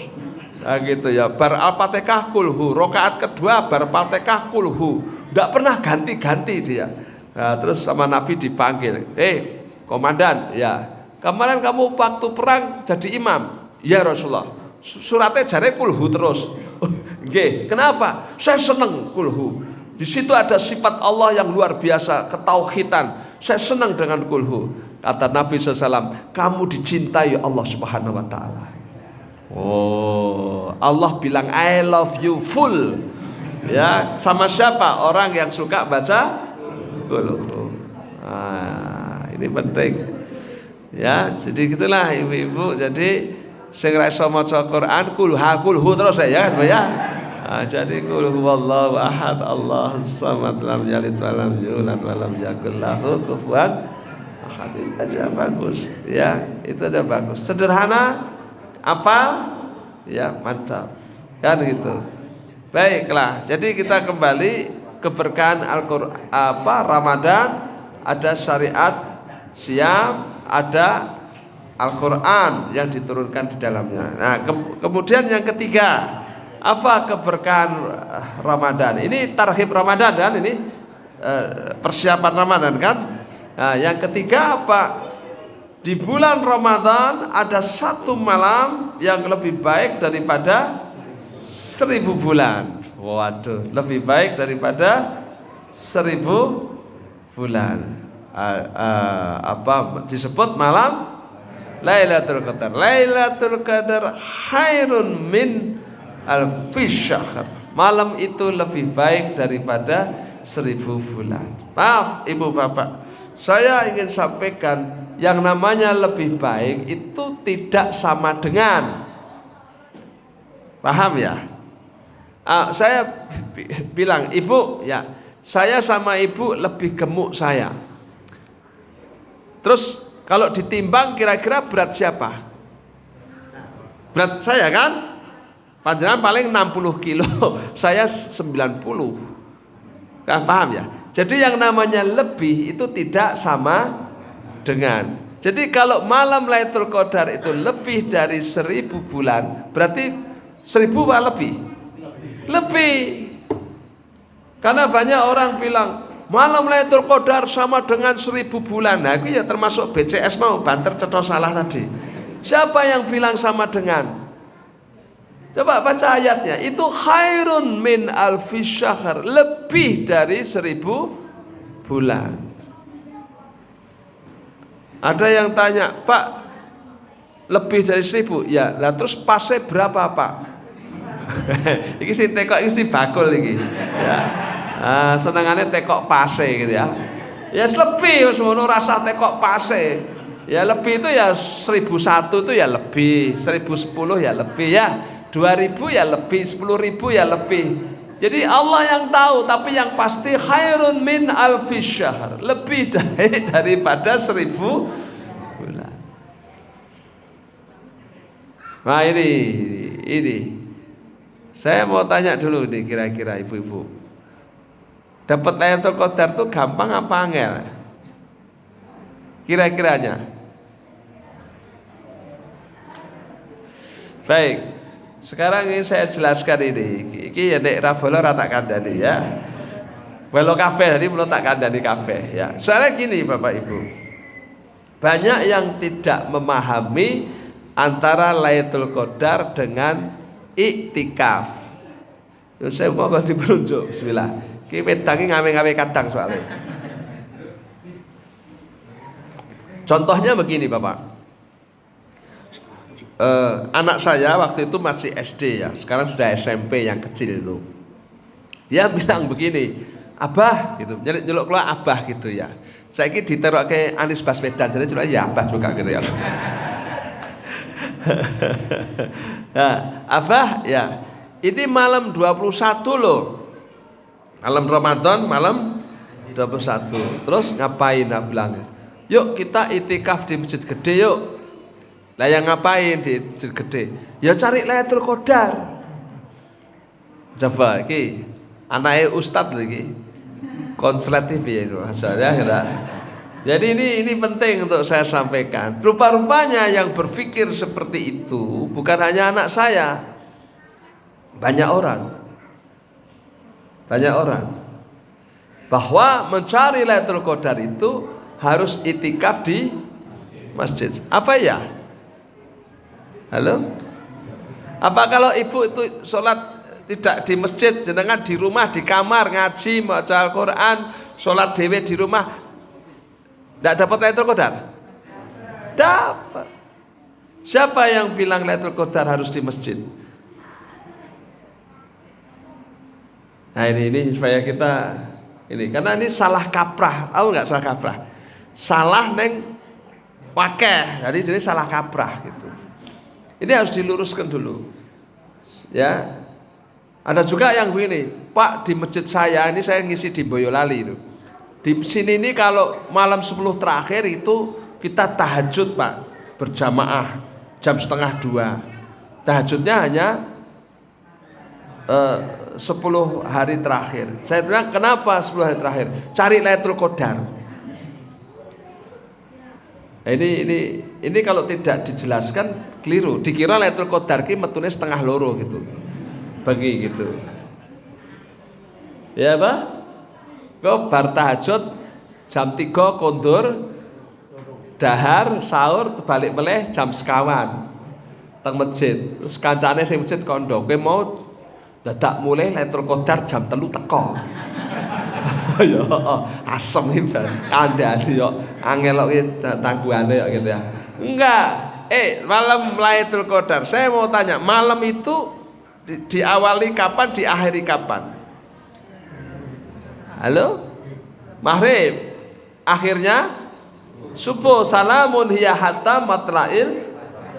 Nah gitu ya, bar al-fatihah kulhu, rakaat kedua bar al-fatihah kulhu. Tidak pernah ganti-ganti dia. Nah, terus sama Nabi dipanggil, komandan, ya kemarin kamu waktu perang jadi imam. Ya Rasulullah, suratnya jare kulhu terus. Nggih, kenapa? Saya seneng kulhu. Di situ ada sifat Allah yang luar biasa, ketauhidan. Saya senang dengan kulhu. Kata Nabi SAW, kamu dicintai Allah Subhanahu Wa Taala. Oh, Allah bilang I love you full. Ya, sama siapa? Orang yang suka baca kulhu. Ini penting. Ya, jadi gitulah ibu-ibu. Jadi sing ra iso maca Quran kulhu terus ya kan ya. Jadi qul huwallahu ahad, Allahus samad, lam yalid wa lam yulad wa lam yakul lahu kufuwan ahad. Itu aja bagus. Ya, itu aja bagus. Sederhana apa? Ya, mantap. Kan gitu. Baiklah. Jadi kita kembali keberkahan Al-Qur'an Ramadan, ada syariat siam, ada Al-Qur'an yang diturunkan di dalamnya. Nah, kemudian yang ketiga, apa keberkahan Ramadan? Ini tarhib Ramadan kan, ini persiapan Ramadan kan. Nah, yang ketiga apa? Di bulan Ramadan ada satu malam yang lebih baik daripada 1000 bulan. Waduh, lebih baik daripada 1000 bulan. Apa disebut malam Lailatul Qadar. Lailatul Qadar khairun min al-fisyahr. Malam itu lebih baik daripada 1000 bulan. Maaf ibu bapak, saya ingin sampaikan yang namanya lebih baik itu tidak sama dengan, paham ya? Saya bilang ibu ya, saya sama ibu lebih gemuk saya. Terus kalau ditimbang kira-kira berat siapa? Berat saya kan? Panjenengan paling 60 kilo, saya 90. Kan paham ya? Jadi yang namanya lebih itu tidak sama dengan. Jadi kalau malam Lailatul Qadar itu lebih dari 1000 bulan, berarti 1000 apa lebih? Lebih. Karena banyak orang bilang malam Lailatul Qadar sama dengan 1000 bulan. Nah, itu ya termasuk BCS mau banter cetok salah tadi. Siapa yang bilang sama dengan? Coba baca ayatnya. Itu khairun min alfi syahr, lebih dari 1000 bulan. Ada yang tanya, Pak, lebih dari 1000. Ya, lah terus pasnya berapa, Pak? Iki sing tekok iki bakul iki. Ya. Senengane tekok pase gitu ya. Ya lebih wis ngono rasa tekok pase. Ya lebih itu ya 1001 itu ya lebih, 1010 ya lebih ya. 2000 ya lebih, 10.000 ya lebih. Jadi Allah yang tahu, tapi yang pasti khairun min alfi syahr, lebih daripada 1000 bulan. Nah ini. Saya mau tanya dulu nih kira-kira ibu-ibu. Dapat Lailatul Qadar itu gampang apa angel? Kira-kiranya. Baik. Sekarang ini saya jelaskan ini. Iki ya nek ra bolo ra tak kandhani ya. Bolo kafe tadi belum tak kandhani kafe ya. Soalnya gini Bapak Ibu. Banyak yang tidak memahami antara Lailatul Qadar dengan iktikaf. Yo saya mau kok diperunjuk bismillah. Ki wedange ngawe-ngawe kadang soalnya. Contohnya begini Bapak. Anak saya waktu itu masih SD ya, sekarang sudah SMP yang kecil itu. Dia bilang begini, Abah gitu, nyeluk keluar Abah gitu ya. Saya ini ditaruh ke Anies Baswedan, jadi cuma ya Abah juga gitu ya. Nah, Abah ya, ini malam 21 loh, malam Ramadan, malam 21. Terus ngapain? Nah bilang, yuk kita itikaf di masjid gede yuk. Lah yang ngapain di masjid gede? Ya cari Lailatul Qadar. Coba iki anake ustad lagi. Konslet TV itu asalnya kira. Jadi ini penting untuk saya sampaikan. Rupa-rupanya yang berpikir seperti itu bukan hanya anak saya. Banyak orang. Banyak orang. Bahwa mencari Lailatul Qadar itu harus itikaf di masjid. Apa ya? Halo? Apa kalau ibu itu sholat tidak di masjid, jenengan di rumah, di kamar, ngaji, baca Al-Quran, sholat dewe di rumah, tidak dapat Lailatul Qadar? Dapat. Siapa yang bilang Lailatul Qadar harus di masjid? Nah ini supaya kita ini, karena ini salah kaprah, tahu nggak salah kaprah? Salah neng wakeh, jadi salah kaprah gitu. Ini harus diluruskan dulu. Ya. Ada juga yang begini, Pak di masjid saya ini saya ngisi di Boyolali itu. Di sini ini kalau malam 10 terakhir itu kita tahajud Pak, berjamaah jam 1:30. Tahajudnya hanya 10 hari terakhir. Saya bilang kenapa 10 hari terakhir? Cari Lailatul Qadar. Nah, ini kalau tidak dijelaskan keliru. Dikira Lailatul Qadar ki metune 1:30 gitu. Bagi gitu. Ya Pak? Kok bar tahajud jam 3 kondur dahar sahur balik meleh jam 1 teng masjid. Terus kancane sing masjid kondo, kowe mau dadak mulai Lailatul Qadar jam 3 teko. Ya asem iki kandhane yo angel kok tangguhane yo gitu ya. Enggak. Malam Lailatul Qadar. Saya mau tanya, malam itu diawali kapan, diakhiri kapan? Halo? Maghrib. Akhirnya subuh. Salamun hiya hatta matla'il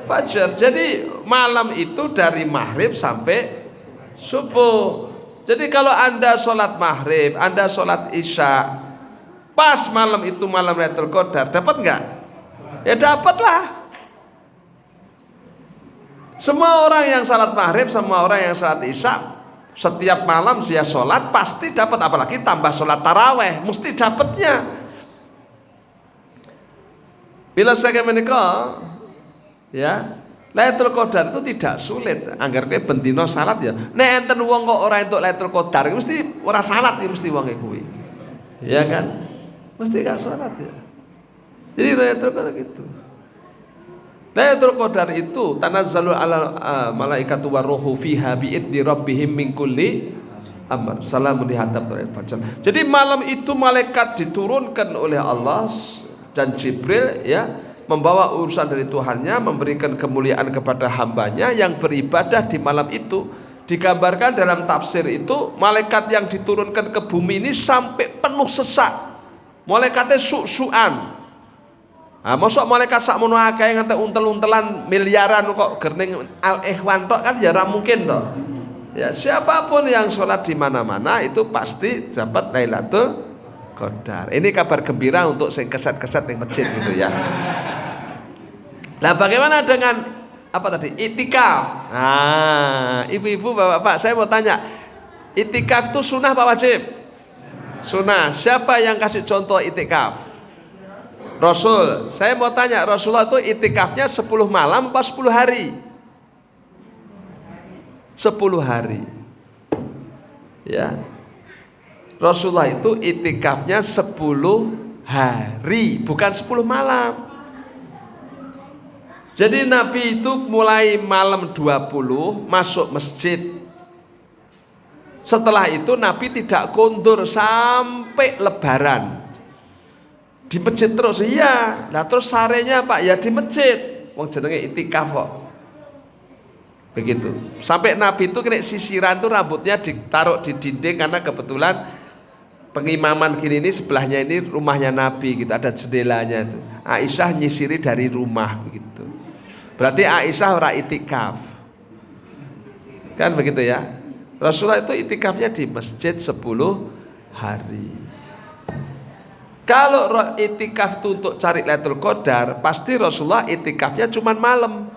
fajr. Jadi malam itu dari maghrib sampai subuh. Jadi kalau Anda sholat maghrib, Anda sholat isya, pas malam itu malam Lailatul Qadar, dapat nggak? Ya dapatlah. Semua orang yang sholat maghrib, semua orang yang sholat isya, setiap malam dia sholat pasti dapat, apalagi tambah sholat taraweh, mesti dapatnya. Bila saya menikah, ya. Lailatul Qadar itu tidak sulit. Angger kowe bendina salat ya. Nek enten wong kok ora entuk Lailatul Qadar, mesti ora salat iki mesti wonge kuwi. Ya kan? Mesti gak salat ya. Jadi Lailatul Qadar gitu. Lailatul Qadar itu tanazzalu ala malaikatu waruhu fiha bi'idni rabbihim min kulli amr. Salamun hatta matla'il fajr. Jadi malam itu malaikat diturunkan oleh Allah dan Jibril ya membawa urusan dari Tuhannya, memberikan kemuliaan kepada hambanya yang beribadah di malam itu. Digambarkan dalam tafsir itu, malaikat yang diturunkan ke bumi ini sampai penuh sesak. Malaikatnya su-suan. Nah, mosok malaikat sakmono akeh nganti untel-untelan miliaran kok gerning al-ikhwan tok kan ya ora mungkin toh. Ya, siapapun yang sholat di mana-mana itu pasti dapat Lailatul Qadar. Ini kabar gembira untuk sing keset-keset di masjid itu ya. Nah, bagaimana dengan apa tadi? Itikaf. Nah, ibu-ibu, bapak-bapak, saya mau tanya, itikaf itu sunnah apa wajib? Sunnah. Siapa yang kasih contoh itikaf? Rasul. Saya mau tanya, Rasulullah itu itikafnya 10 malam pas 10 hari? 10 hari. Ya. Rasulullah itu itikafnya 10 hari, bukan 10 malam. Jadi Nabi itu mulai malam 20 masuk masjid. Setelah itu Nabi tidak kondur sampai lebaran. Di masjid terus, iya. Nah terus sarenya Pak, ya di masjid. Wong jenenge itikaf kok. Begitu. Sampai Nabi itu kena sisiran tuh rambutnya ditaruh di dinding karena kebetulan pengimaman gini ini sebelahnya ini rumahnya Nabi gitu, ada jendelanya itu. Aisyah nyisiri dari rumah begitu. Berarti Aisyah ora itikaf. Kan begitu ya. Rasulullah itu itikafnya di masjid 10 hari. Kalau itikaf itu untuk cari Lailatul Qadar, pasti Rasulullah itikafnya cuma malam.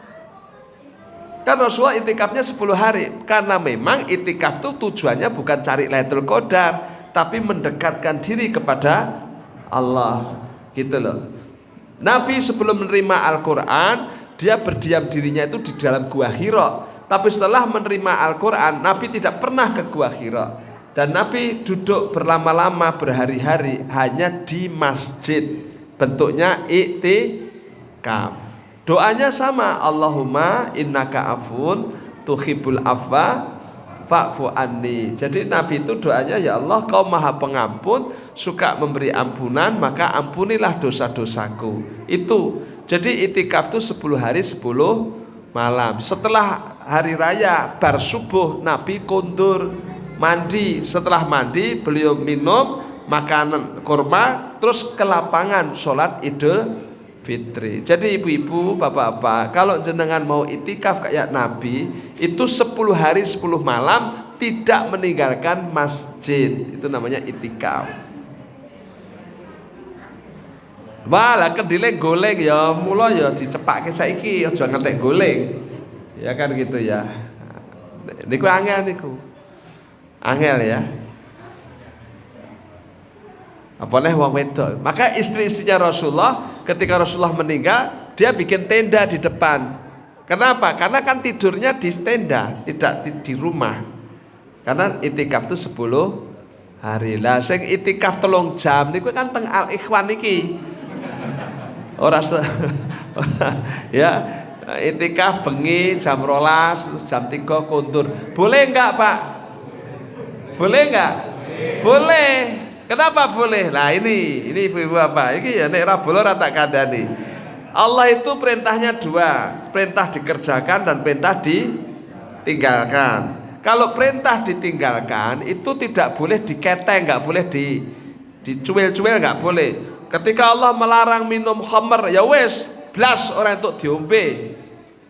Kan Rasulullah itikafnya 10 hari. Karena memang itikaf itu tujuannya bukan cari Lailatul Qadar, tapi mendekatkan diri kepada Allah. Gitu loh. Nabi sebelum menerima Al-Quran, dia berdiam dirinya itu di dalam Gua Hira. Tapi setelah menerima Al-Quran, Nabi tidak pernah ke Gua Hira. Dan Nabi duduk berlama-lama berhari-hari hanya di masjid. Bentuknya iktikaf. Doanya sama, Allahumma innaka afun tuhibbul afwa fa'fu anni. Jadi Nabi itu doanya, ya Allah kau maha pengampun, suka memberi ampunan, maka ampunilah dosa-dosaku. Itu. Jadi itikaf itu 10 hari 10 malam. Setelah hari raya bar subuh Nabi kondur mandi. Setelah mandi beliau minum makanan kurma, terus ke lapangan sholat Idul Fitri. Jadi ibu-ibu, bapak-bapak, kalau jenengan mau itikaf kayak Nabi, itu 10 hari 10 malam tidak meninggalkan masjid. Itu namanya itikaf. Wah, lah kedile goleng ya, mula ya dicepake saiki aja ngantek goleng. Ya kan gitu ya. Niku angel niku. Angel ya. Apa nih wong wedok. Maka istri-istrinya Rasulullah ketika Rasulullah meninggal, dia bikin tenda di depan. Kenapa? Karena kan tidurnya di tenda, tidak di rumah. Karena itikaf itu 10 hari. Lah sing itikaf 3 jam niku kan teng Al-Ikhwan niki. Ora ya, itikaf bengi jam 12, jam 3 kondur. Boleh enggak, Pak? Boleh enggak? Boleh. Kenapa boleh? Nah ini ibu-ibu apa? Ini ya nek ra boleh ora tak kandhani. Allah itu perintahnya 2, perintah dikerjakan dan perintah ditinggalkan. Kalau perintah ditinggalkan itu tidak boleh diketeng, enggak boleh dicuil-cuil, enggak boleh. Ketika Allah melarang minum khamr, ya wes, blas orang untuk diombe,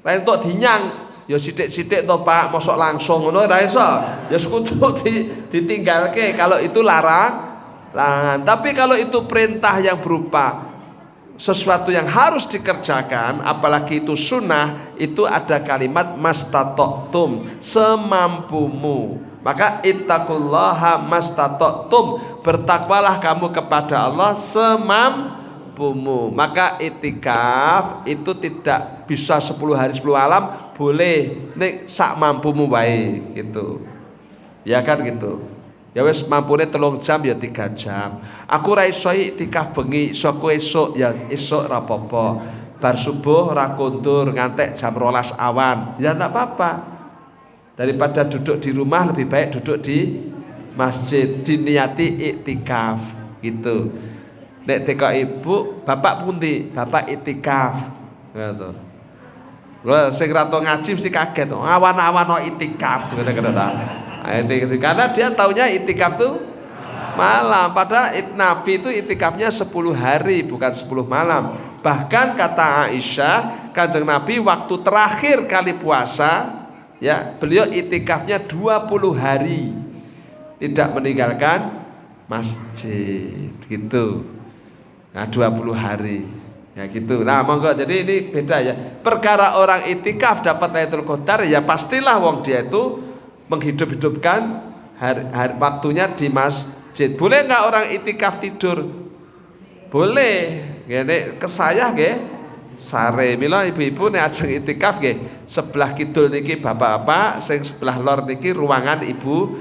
orang untuk dinyang, ya sidik-sidik toh Pak, mosok langsung ngono ora iso. Ya sekutu ditinggalke kalau itu larangan. Tapi kalau itu perintah yang berupa sesuatu yang harus dikerjakan, apalagi itu sunnah, itu ada kalimat mastata'tum, semampumu. Maka ittaqullaha mastata'tum, bertakwalah kamu kepada Allah semampumu. Maka itikaf itu tidak bisa 10 hari 10 malam, boleh nek sak mampumu baik gitu. Ya kan gitu. Ya wis mampune 3 jam ya 3 jam. Aku ra iso itikaf bengi, iso kowe esuk ya esuk ra apa-apa. Bar subuh ra kondur ngantek jam 12 awan. Ya enggak apa-apa. Daripada duduk di rumah lebih baik duduk di masjid, diniati iktikaf gitu. Nek teko ibu, bapak pundi? Bapak itikaf. Ngono. Lha sing ra ngaji mesti kaget. Awan-awan no itikaf ngono-ngono ta. Karena dia taunya itikaf tuh malam, padahal Nabi itu itikafnya 10 hari bukan 10 malam. Bahkan kata Aisyah, Kanjeng Nabi waktu terakhir kali puasa ya, beliau itikafnya 20 hari. Tidak meninggalkan masjid gitu. Nah 20 hari ya gitu. Nah monggo, jadi ini beda ya. Perkara orang itikaf dapat Lailatul Qadar ya pastilah wong dia itu menghidup-hidupkan hari waktunya di masjid. Boleh nggak orang itikaf tidur? Boleh. Gini ke saya nggih. Sare mila ibu-ibu nek ajeng itikaf nggih, sebelah kidul niki bapak-bapak, sing sebelah lor niki ruangan ibu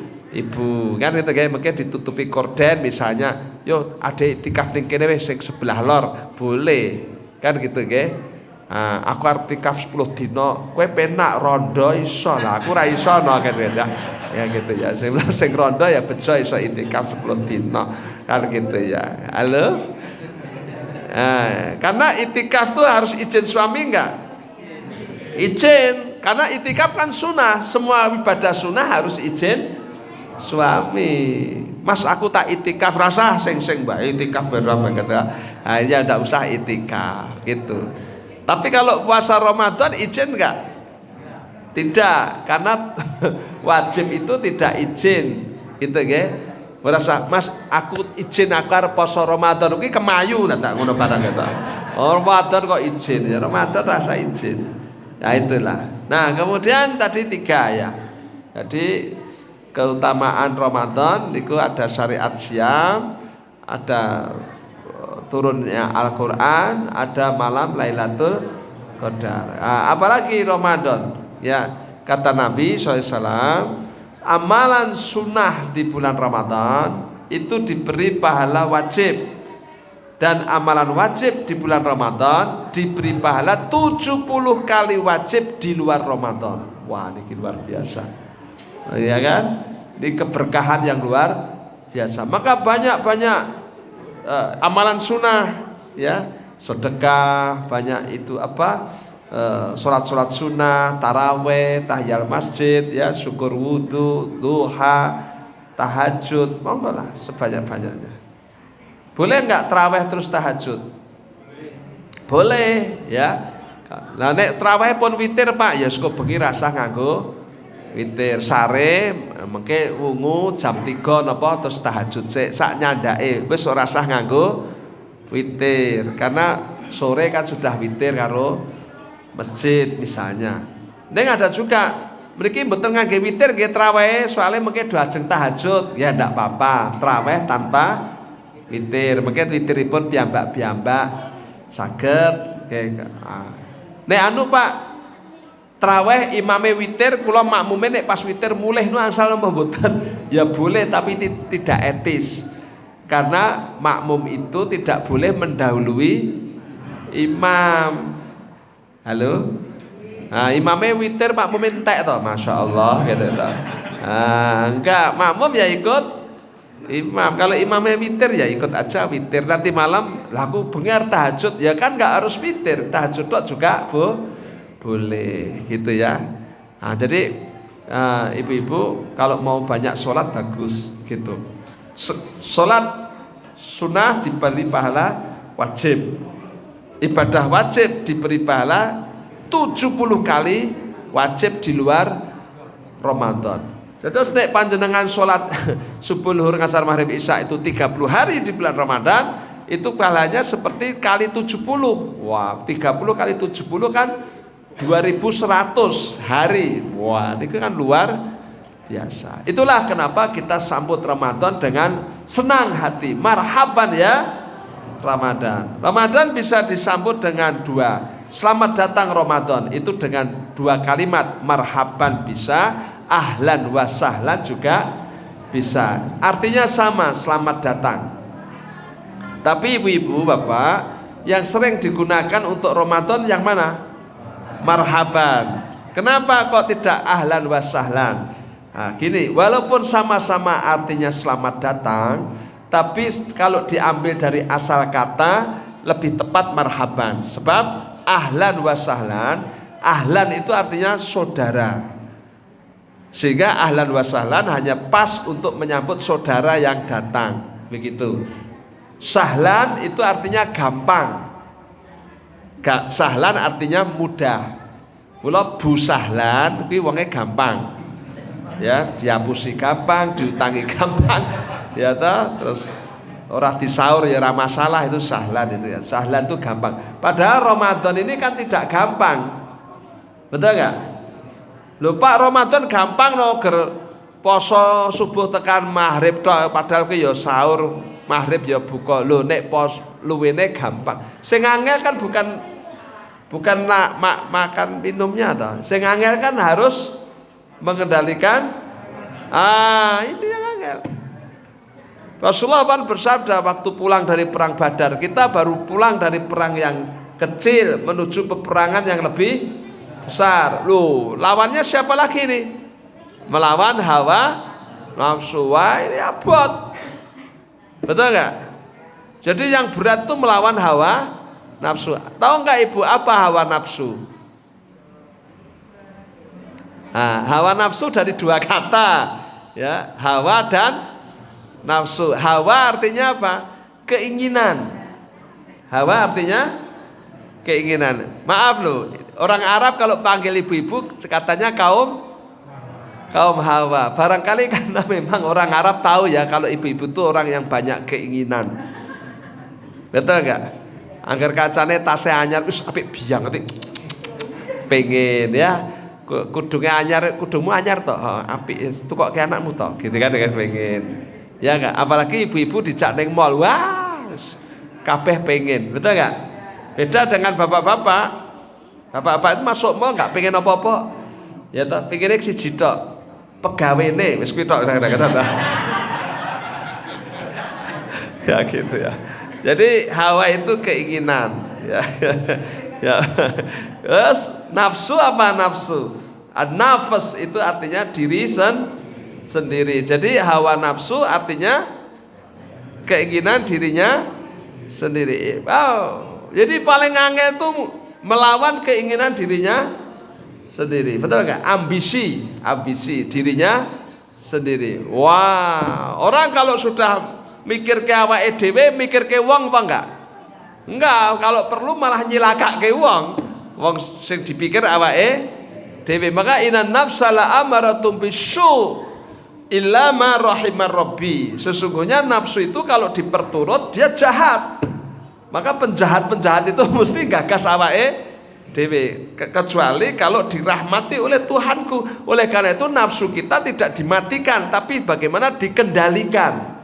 kan itu nggih, mungkin ditutupi korden misalnya. Yo ada itikaf ning kene wis sing sebelah lor, boleh. Kan gitu nggih. Aku arep itikaf 10 dina, kowe penak rondo iso lah, aku ra iso no kan ya. Ya gitu ya. Sing rondo ya bejo iso itikaf 10 dina. Kan gitu ya. Halo? Karena itikaf tuh harus izin suami enggak? Izin, karena itikaf kan sunnah, semua ibadah sunnah harus izin suami. Mas aku tak itikaf rasa sing bae itikaf berapa kata. Ya enggak usah itikaf gitu. Tapi kalau puasa Ramadan izin enggak? Tidak, karena wajib itu tidak izin. Gitu nggih. Merasa Mas aku izin akar poso Ramadan iki kemayu tak ngono barang kata. Ramadan kok izin ya, Ramadan rasa izin. Ya itulah. Nah, kemudian tadi 3 ya. Jadi keutamaan Ramadan itu ada syariat siam, ada turunnya Al-Quran, ada malam Lailatul Qadar. Apalagi Ramadan ya, kata Nabi SAW, amalan sunnah di bulan Ramadan itu diberi pahala wajib, dan amalan wajib di bulan Ramadan diberi pahala 70 kali wajib di luar Ramadan. Wah ini luar biasa ya kan, ini keberkahan yang luar biasa. Maka banyak-banyak amalan sunnah ya, sedekah banyak itu sholat sunnah, taraweh, tahyal masjid ya, syukur wudu, duha, tahajud, monggo lah sebanyak-banyaknya. Boleh enggak taraweh terus tahajud? Boleh ya. Lah nek taraweh pun witir Pak ya cukup bengi rasa nganggo witir, sare mengke wungu jam 3 napa terus tahajud sik sak nyandake wis ora sah nganggo witir, karena sore kan sudah witir karo masjid misalnya. Ning ada juga mriki mboten ngangge witir nggih traweh, soalnya mengke do ajeng tahajud ya ndak apa-apa, traweh tanpa witir, mengke witiripun piyambak-piyambak saged nggih. Nek anu Pak traweh imame witir, kula makmume nek pas witir mulih nu asal mboten ya boleh, tapi tidak etis. Karena makmum itu tidak boleh mendahului imam. Halo? Nah, imame witir makmume entek to, masyaallah gitu to. Enggak, makmum ya ikut imam. Kalau imamnya witir ya ikut aja witir. Nanti malam laku bengar tahajud ya kan enggak harus witir, tahajud juga boleh gitu ya. Nah, jadi ibu-ibu kalau mau banyak sholat bagus gitu. Sholat sunnah diberi pahala wajib, ibadah wajib diberi pahala 70 kali wajib di luar Ramadan. Terus nek panjenengan sholat subuh, luhur, ngasar, maghrib, isya itu 30 hari di bulan Ramadan, itu pahalanya seperti kali 70. Wah, 30 kali 70 kan 2100 hari. Wah, ini kan luar biasa. Itulah kenapa kita sambut Ramadan dengan senang hati. Marhaban ya Ramadan. Ramadan bisa disambut dengan 2. Selamat datang Ramadan itu dengan 2 kalimat. Marhaban bisa, ahlan wa sahlan juga bisa. Artinya sama, selamat datang. Tapi ibu-ibu, bapak, yang sering digunakan untuk Ramadan yang mana? Marhaban. Kenapa kok tidak ahlan wa sahlan? Nah, gini, walaupun sama-sama artinya selamat datang, Tapi kalau diambil dari asal kata lebih tepat marhaban. Sebab ahlan wa sahlan, ahlan itu artinya saudara. Sehingga ahlan wa sahlan hanya pas untuk menyambut saudara yang datang. Begitu. Sahlan itu artinya gampang. Sahlan artinya mudah. Mula Bu Sahlan kuwi wonge gampang. Ya, dihapusi gampang, diutangi gampang. Ya toh, terus ora disaur ya ora masalah, itu sahlan itu ya. Sahlan itu gampang. Padahal Ramadan ini kan tidak gampang. Betul enggak? Lho Pak, Ramadan gampang no, poso subuh tekan maghrib tok, padahal ki ya sahur, maghrib ya buka. Lho nek pos luwene gampang. Sing angel kan bukan makan minumnya toh. Sing angel kan harus mengendalikan ini yang angel. Rasulullah kan bersabda waktu pulang dari perang Badar, kita baru pulang dari perang yang kecil menuju peperangan yang lebih besar. Loh, lawannya siapa lagi nih? Melawan hawa nafsu. Wah, ini abot. Betul nggak? Jadi yang berat itu melawan hawa nafsu. Tahu nggak Ibu apa hawa nafsu? Nah, hawa nafsu dari dua kata, ya, hawa dan nafsu. Hawa artinya apa? Keinginan. Hawa artinya keinginan. Maaf loh, orang Arab kalau panggil ibu-ibu katanya kaum hawa. Barangkali karena memang orang Arab tahu ya kalau ibu-ibu itu orang yang banyak keinginan. Betul enggak? Angger kacane tasnya anyar wis apik biang nanti pengen ya. Kudungnya anyar, kudungmu anyar toh, apik itu kok ke anakmu toh, gitu kan pengen. Ya enggak, apalagi ibu-ibu dijak ning mall, wah, kabeh pengen, betul enggak? Beda dengan bapak-bapak. Bapak-bapak itu masuk mall enggak pengen apa-apa. Ya toh, pengennya siji tok. Pegawene wis kuwi tok kata-kata. Ya gitu ya. Jadi hawa itu keinginan, ya. Ya. Terus nafsu apa nafsu? Nafas itu artinya diri sendiri. Jadi hawa nafsu artinya keinginan dirinya sendiri. Wow. Jadi paling angel itu melawan keinginan dirinya sendiri. Betul enggak? Ambisi dirinya sendiri. Wah, orang kalau sudah mikir ke awake dhewe, mikir ke wong apa enggak? Enggak, kalau perlu malah nyilakake wong sing dipikir awake dhewe. Maka inna nafsa la amaratum bisu illa ma rahimar rabbi. Sesungguhnya nafsu itu kalau diperturut dia jahat. Maka penjahat-penjahat itu mesti gagas awake dhewe, kecuali kalau dirahmati oleh Tuhanku. Oleh karena itu nafsu kita tidak dimatikan, tapi bagaimana dikendalikan.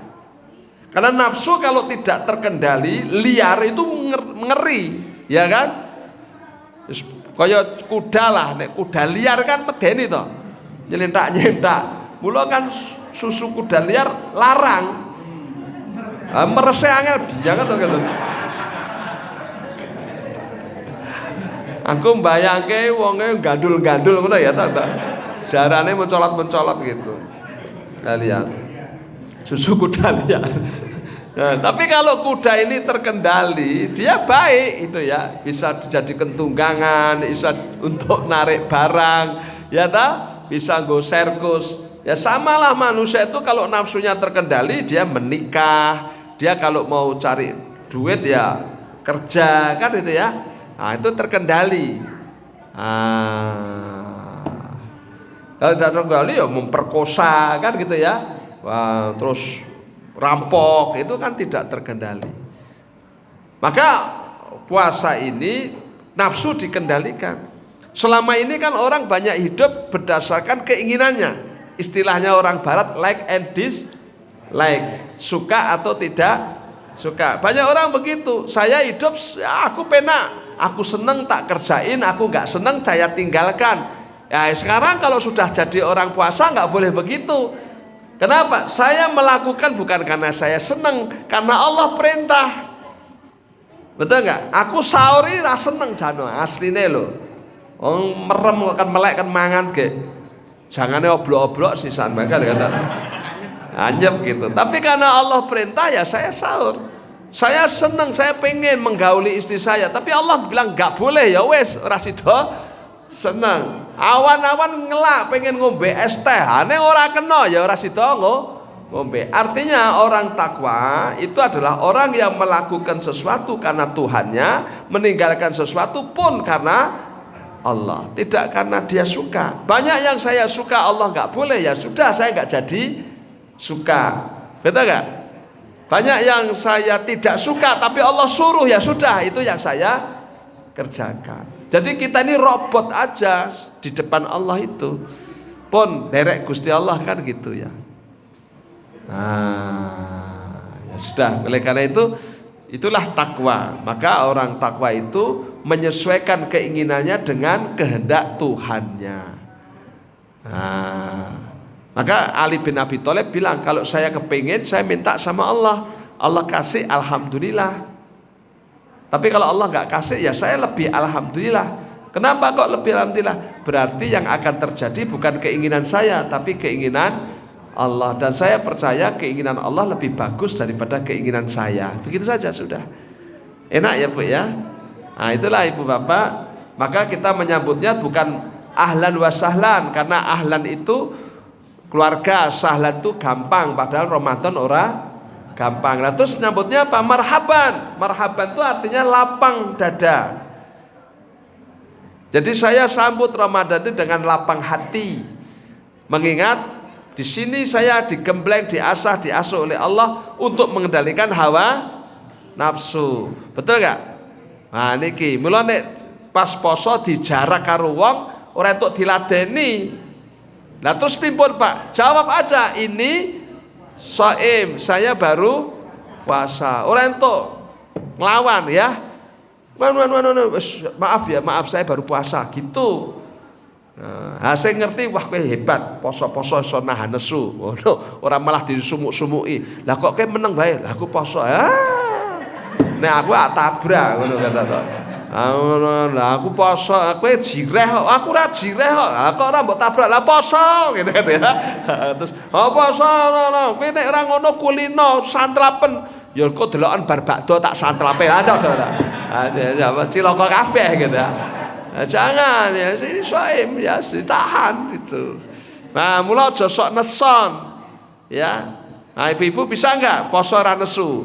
Karena nafsu kalau tidak terkendali, liar itu ngeri, ya kan? Kayak kuda lah, nek kuda liar kan medeni toh, nyelentak. Mula kan susu kuda liar larang, merese angel biang atau gitu. Aku mbayangke wonge gandul-gandul ngono ya ta. Jarane mencolot-mencolot gitu. Kalian susu kuda liar. Nah, tapi kalau kuda ini terkendali, dia baik itu ya, bisa dijadikan tunggangan, bisa untuk narik barang, ya ta, bisa go serkus. Ya samalah manusia itu kalau nafsunya terkendali, dia menikah, dia kalau mau cari duit ya kerja kan itu ya. Nah, itu terkendali. Kalau tidak terkendali ya memperkosa kan gitu ya. Wah, terus rampok itu kan tidak terkendali. Maka puasa ini nafsu dikendalikan. Selama ini kan orang banyak hidup berdasarkan keinginannya. Istilahnya orang barat like and dislike, suka atau tidak suka. Banyak orang begitu. Saya hidup ya aku penak, aku seneng tak kerjain, aku nggak seneng saya tinggalkan. Ya sekarang kalau sudah jadi orang puasa nggak boleh begitu. Kenapa? Saya melakukan bukan karena saya senang, karena Allah perintah. Betul nggak? Aku sahuri ra seneng jano asline lho. Merem kan melek kan mangan ge. Jangane oblok-oblok sisan banget kata. Anyep gitu. Tapi karena Allah perintah ya saya sahur. Saya senang, saya pengen menggauli istri saya. Tapi Allah bilang nggak boleh, ya wes ora sida senang. Awan-awan ngelak pengen ngombe es teh, ane ora kena ya ora sida ngombe. Artinya orang takwa itu adalah orang yang melakukan sesuatu karena Tuhannya, meninggalkan sesuatu pun karena Allah, tidak karena dia suka. Banyak yang saya suka Allah nggak boleh, ya sudah saya nggak jadi suka, betul nggak? Banyak yang saya tidak suka tapi Allah suruh, ya sudah itu yang saya kerjakan. Jadi kita ini robot aja di depan Allah itu. Pun derek Gusti Allah kan gitu ya. Ya sudah, oleh karena itu itulah takwa. Maka orang takwa itu menyesuaikan keinginannya dengan kehendak Tuhannya. Maka Ali bin Abi Thalib bilang, kalau saya kepingin, saya minta sama Allah. Allah kasih, alhamdulillah. Tapi kalau Allah nggak kasih, ya saya lebih alhamdulillah. Kenapa kok lebih alhamdulillah? Berarti yang akan terjadi bukan keinginan saya, tapi keinginan Allah. Dan saya percaya keinginan Allah lebih bagus daripada keinginan saya. Begitu saja sudah. Enak ya Bu ya? Nah itulah Ibu Bapak. Maka kita menyambutnya bukan ahlan wa sahlan, karena ahlan itu keluarga, sahlan itu gampang, padahal Ramadan ora gampang. Nah, terus nyambutnya apa? Marhaban. Marhaban itu artinya lapang dada. Jadi saya sambut Ramadan itu dengan lapang hati. Mengingat di sini saya digembleng, diasuh oleh Allah untuk mengendalikan hawa nafsu. Betul nggak? Nah niki, mula nek pas poso dijarak karo wong ora entuk diladeni. Nah terus pripun Pak? Jawab aja, ini shaim, saya baru puasa. Ora entuk nglawan ya. Maaf ya, maaf saya baru puasa gitu. Nah, saya ngerti, wah kowe hebat, poso-poso iso nahan nesu. Ngono, ora malah disumuk-sumuki. Lah kok kowe meneng bae? Lah aku poso. Nek aku tabrak ngono kata to. Lah aku poso, kowe jireh kok, aku ora jireh kok. Lah kok ora mbok tabrak, lah poso gitu ya. Terus, "Oh poso, no. Kowe nek ora ngono kulino santrapen, ya kok delokan bar bakdo tak santrape aja." Ya cilaka kabeh gitu ya. Jangan ya, ini shaim ya, ditahan gitu. Nah, mula aja sok neson. Ya. Nah, ibu-ibu bisa enggak poso ora nesu?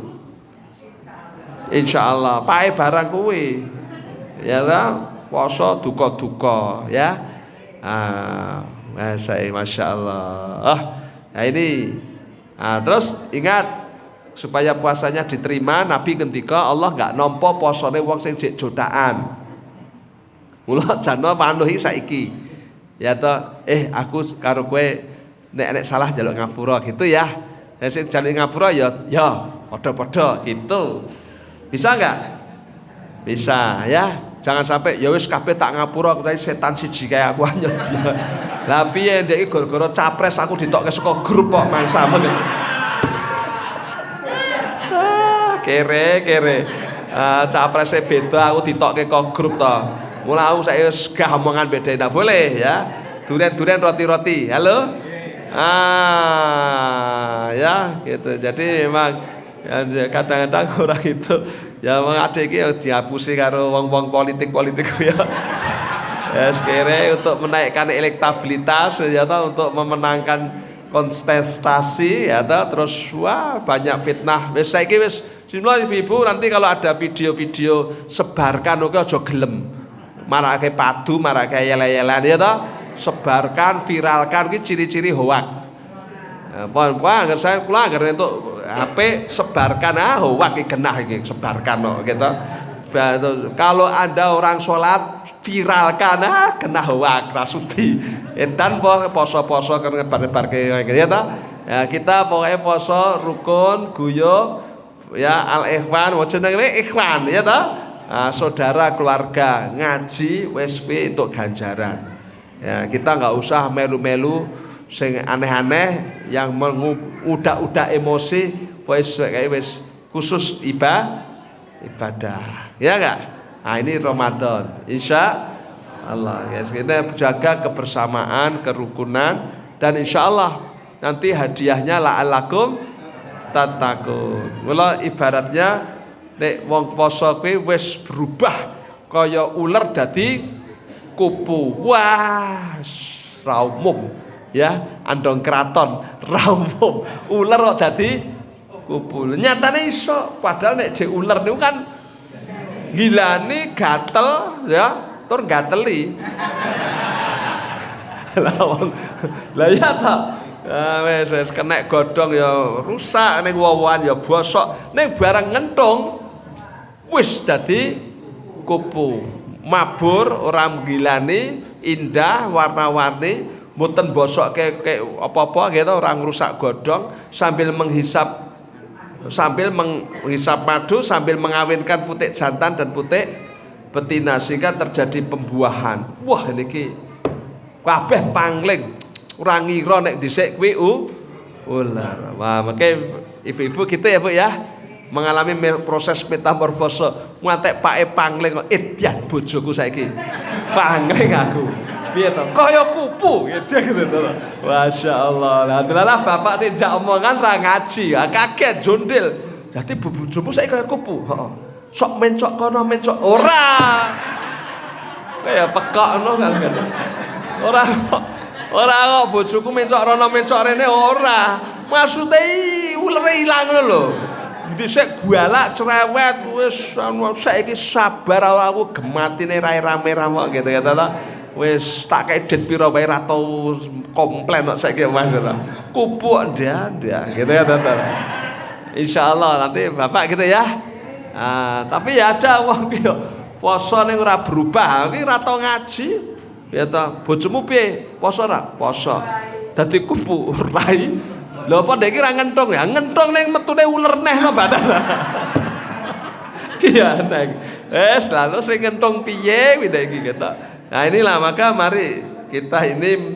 Insyaallah, pae barang kuwi. Ya lah, poso duka-duka ya. Saya Masya Allah. Nah ini. Nah, terus ingat supaya puasanya diterima, Nabi ketika Allah enggak nampa posone wong sing jek jotaan. Mula jana panuhi saiki. Ya toh, aku karo kowe nek salah njaluk ngapura gitu ya. Nek sing njaluk ngapura ya padha-padha gitu. Bisa enggak? Bisa ya. Jangan sampai ya wis kabeh tak ngapura kok setan siji kae aku anyep. Lah piye ndek iki gara-gara capres aku ditokke saka grup kok mangsa men. Kere. Capresnya beda, aku ditokke kok grup to. Mula aku saya gak omongan beda, tidak boleh ya. Durian roti. Halo? Ya gitu. Jadi memang ya, kadang-kadang orang itu ya memang ada iki dihapusi karo wong-wong politik ya. Ya sekere untuk menaikkan elektabilitas ya toh, untuk memenangkan kontestasi ya toh, terus wah banyak fitnah. Wis saiki wis semua ibu-ibu nanti kalau ada video-video sebarkan oke aja gelem. Marake padu, marake yele-yelan ya toh, sebarkan, viralkan iki ciri-ciri hoak. Pokoke anggar saya kula anggar entuk HP sebarkan hoak iki genah iki sebarkan kok gitu. Kalau ada orang sholat viralkan genah hoak rasudi. Edan poso-poso kan ngebar-nebarke ya toh. Ya kita pokoknya poso rukun, guyo ya al-ikhwan, mau jenenge ikhwan ya toh. Saudara keluarga ngaji wis untuk ganjaran ya, kita nggak usah melu-melu sing aneh-aneh yang mengudak-udak emosi wis khusus ibadah ya enggak. Nah ini Ramadan insya Allah ya, kita jaga kebersamaan, kerukunan, dan insya Allah nanti hadiahnya la'allakum tattaqun. Mula ibaratnya nek wong poso kuwi wis berubah kaya ular dadi kupu. Wah, ra umum ya, andong keraton ra umum. Ular kok dadi kupu. Nyatane iso, padahal nek jek ular niku kan gilane gatel ya, tur gateli. Lah ya ta. Wis kena godhong ya rusak, ning wowoan ya bosok, ning barang ngentung wis dadi kupu. Mabur, ora nggilani, indah, warna-warni, mboten bosok kayak apa-apa gitu, ora ngrusak godhong, sambil menghisap madu, sambil mengawinkan putik jantan dan putik betina sehingga terjadi pembuahan. Wah niki kabeh pangling. Ora ngira nek dhisik kuwi ular. Wah, makanya ibu-ibu kita ya Bu ya, mengalami proses metamorfose. Ngantek pake pangling kok idiat bojoku saiki. Pangling aku. Piye to? Kaya kupu gitu to. Masyaallah. Alhamdulillah bapak sing jak omongan ra ngaji, kaget jondil. Dadi bojomu saiki kaya kupu. Heeh. Sok mencok kono mencok ora. Kaya pekok ngono kan. Ora kok bojoku mencok rono mencok rene ora. Maksude ulere ilang ngono lho. Dhisik gualak cerewet wis saiki sabar aku gematine rae rame-rame gitu kata ta. Wis tak kei pira wae ra tau komplain kok saiki Mas. Kupu ndak gitu kata ta. Insyaallah nanti Bapak gitu ya. Tapi ya ada wong yo poso ning ora berubah, iki ora tau ngaji. Ya ta, bojomu piye? Poso ora? Poso. Dadi kupu rai. Lha apa ndek iki ra ngentung ya? Ngentung ning metune uler neh no badan. Iya neng. Lalu sing ngentung piye kuwi iki kita. Nah inilah maka mari kita ini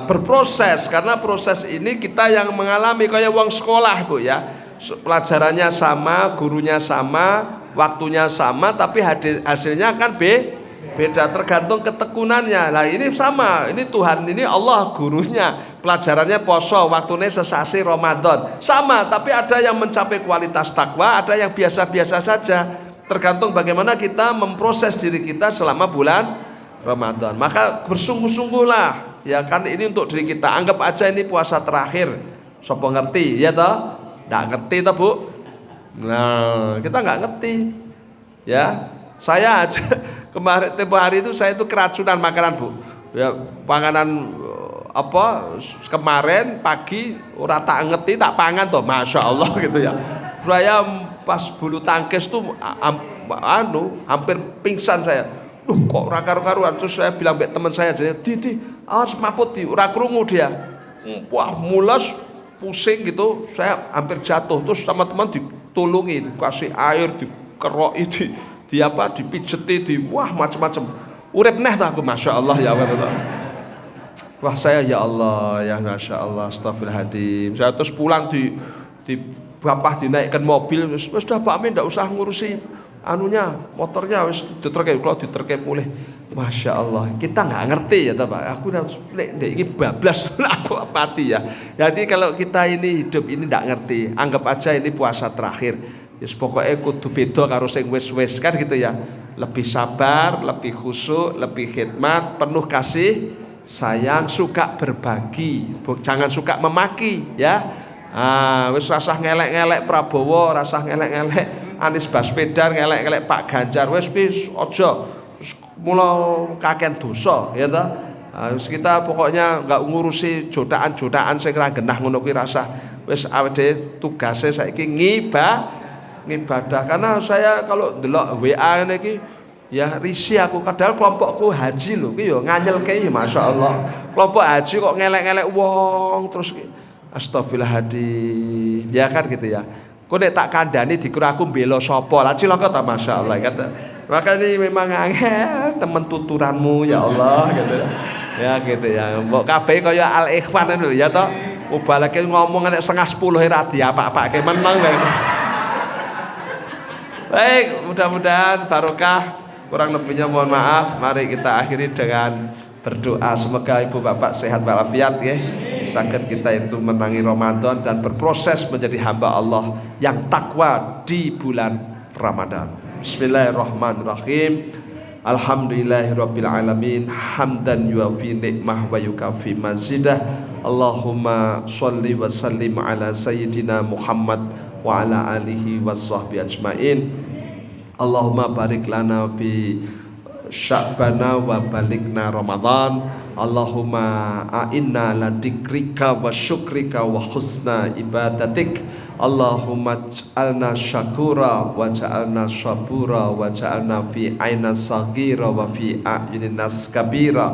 berproses, karena proses ini kita yang mengalami kayak wong sekolah Bu ya. Pelajarannya sama, gurunya sama, waktunya sama, tapi hasilnya kan beda tergantung ketekunannya. Nah ini sama, ini Tuhan, ini Allah gurunya, pelajarannya poso, waktunya sesasi Ramadan sama, tapi ada yang mencapai kualitas takwa, ada yang biasa-biasa saja, tergantung bagaimana kita memproses diri kita selama bulan Ramadan. Maka bersungguh-sungguhlah ya kan, ini untuk diri kita, anggap aja ini puasa terakhir. Sopo ngerti ya toh? Nggak ngerti toh Bu? Nah kita nggak ngerti ya. Saya aja kemarin tempo hari itu saya itu keracunan makanan Bu. Ya panganan apa kemarin pagi ora tak ngerti tak pangan toh, Masya Allah gitu ya. Saya pas bulu tangkis tuh hampir pingsan saya. Kok ora karu-karuan. Terus saya bilang ke teman saya aja, "Di, awas maput di, ora krungu dia." Wah, mules pusing gitu, saya hampir jatuh. Terus sama teman ditulungi, dikasih air, dikeroki, dipijeti, wah macam-macam. Urip neh ta aku, Masya Allah ya Allah. Wah saya ya Allah ya Masya Allah, astagfirullahaladzim. Saya terus pulang di bapak dinaikkan mobil, wis dah Pak Amin ndak usah ngurusi anunya, motornya wis diterke, kalau diterke mulih. Masya Allah, kita nggak ngerti ya Pak. Aku nek ini bablas aku mati ya. Jadi kalau kita ini hidup ini nggak ngerti, anggap aja ini puasa terakhir. Yes, pokoknya kudu beda karo sing wis-wis kan gitu ya. Lebih sabar, lebih khusyuk, lebih khidmat, penuh kasih sayang, suka berbagi, jangan suka memaki ya. Wis rasah ngelek-ngelek Prabowo, rasah ngelek-ngelek Anies Baswedan, ngelek-ngelek Pak Ganjar, wis aja mula kaken dosa ya ta. Kita pokoknya nggak ngurusi jodakan-jodakan sing ra genah ngono kuwi rasah. Wis awake tugase saiki ngibadah. Karena saya kalau delok WA ini ki ya risih aku, kadang kelompokku haji lho ki ya nganyelke ya Masya Allah. Kelompok haji kok ngelek-ngelek wong terus astagfirullahaladzim ya kan gitu ya. Kok nek tak kandhani dikira aku mbela sapa. Lah cilaka ta Masya Allah kata. Maka ini memang angel temen tuturanmu ya Allah gitu. Ya gitu ya. Mbok kabeh kaya Al-Ikhwan lho ya toh. Mubalake ngomong nek 9:30 ora diapa-apake meneng wae. Baik, mudah-mudahan barokah. Kurang lebihnya mohon maaf. Mari kita akhiri dengan berdoa. Semoga ibu bapak sehat walafiat ya. sakit kita itu menangi Ramadan dan berproses menjadi hamba Allah yang takwa di bulan Ramadan. Bismillahirrahmanirrahim. Alhamdulillahirabbil alamin hamdan yuafi nikmah wa yukafi mazidah. Allahumma sholli wa sallim ala sayyidina Muhammad wa ala alihi washabbi ajmain. Allahumma barik lana fi Sya'bana wa balikna Ramadan. Allahumma a'inna ala dikrika wa syukrika wa husna ibadatik. Allahumma ja'alna syakura wa ja'alna syabura wa ja'alna fi aina sagira wa fi a'yunin nas kabira.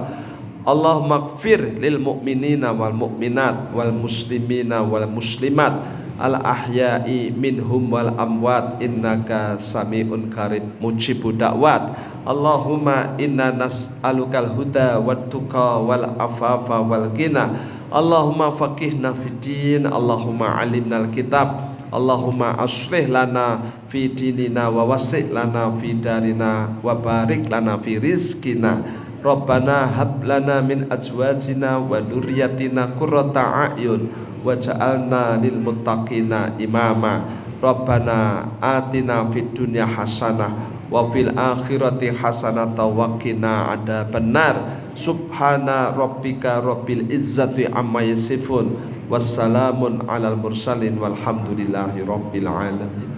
Allahumma gfir lil mu'minina wal mu'minat wal muslimina wal muslimat al ahya'i minhum wal amwat innaka sami'un qarib mujibu da'wat. Allahumma inna nas'alukal huda wat tuqa wal afafa wal ghina. Allahumma faqihna fid din. Allahumma alimnal kitab. Allahumma aslih lana fi dinina wa wasi' lana fi darina wa barik lana fi rizqina. Rabbana hab lana min azwajina wa dzurriyyatina qurrata a'yun waj'alna lil muttaqina imama. Rabbana atina fid dunya hasanah wa fil akhirati hasanah wa qina adzabannar. Subhana rabbika rabbil izzati amma yasifun wassalamun alal mursalin walhamdulillahi rabbil alamin.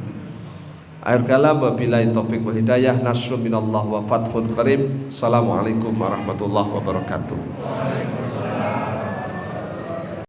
Akhir kalam wabillahi taufiq wal hidayah. Nasrun minallah wa fathun qarib. Assalamualaikum warahmatullahi wabarakatuh.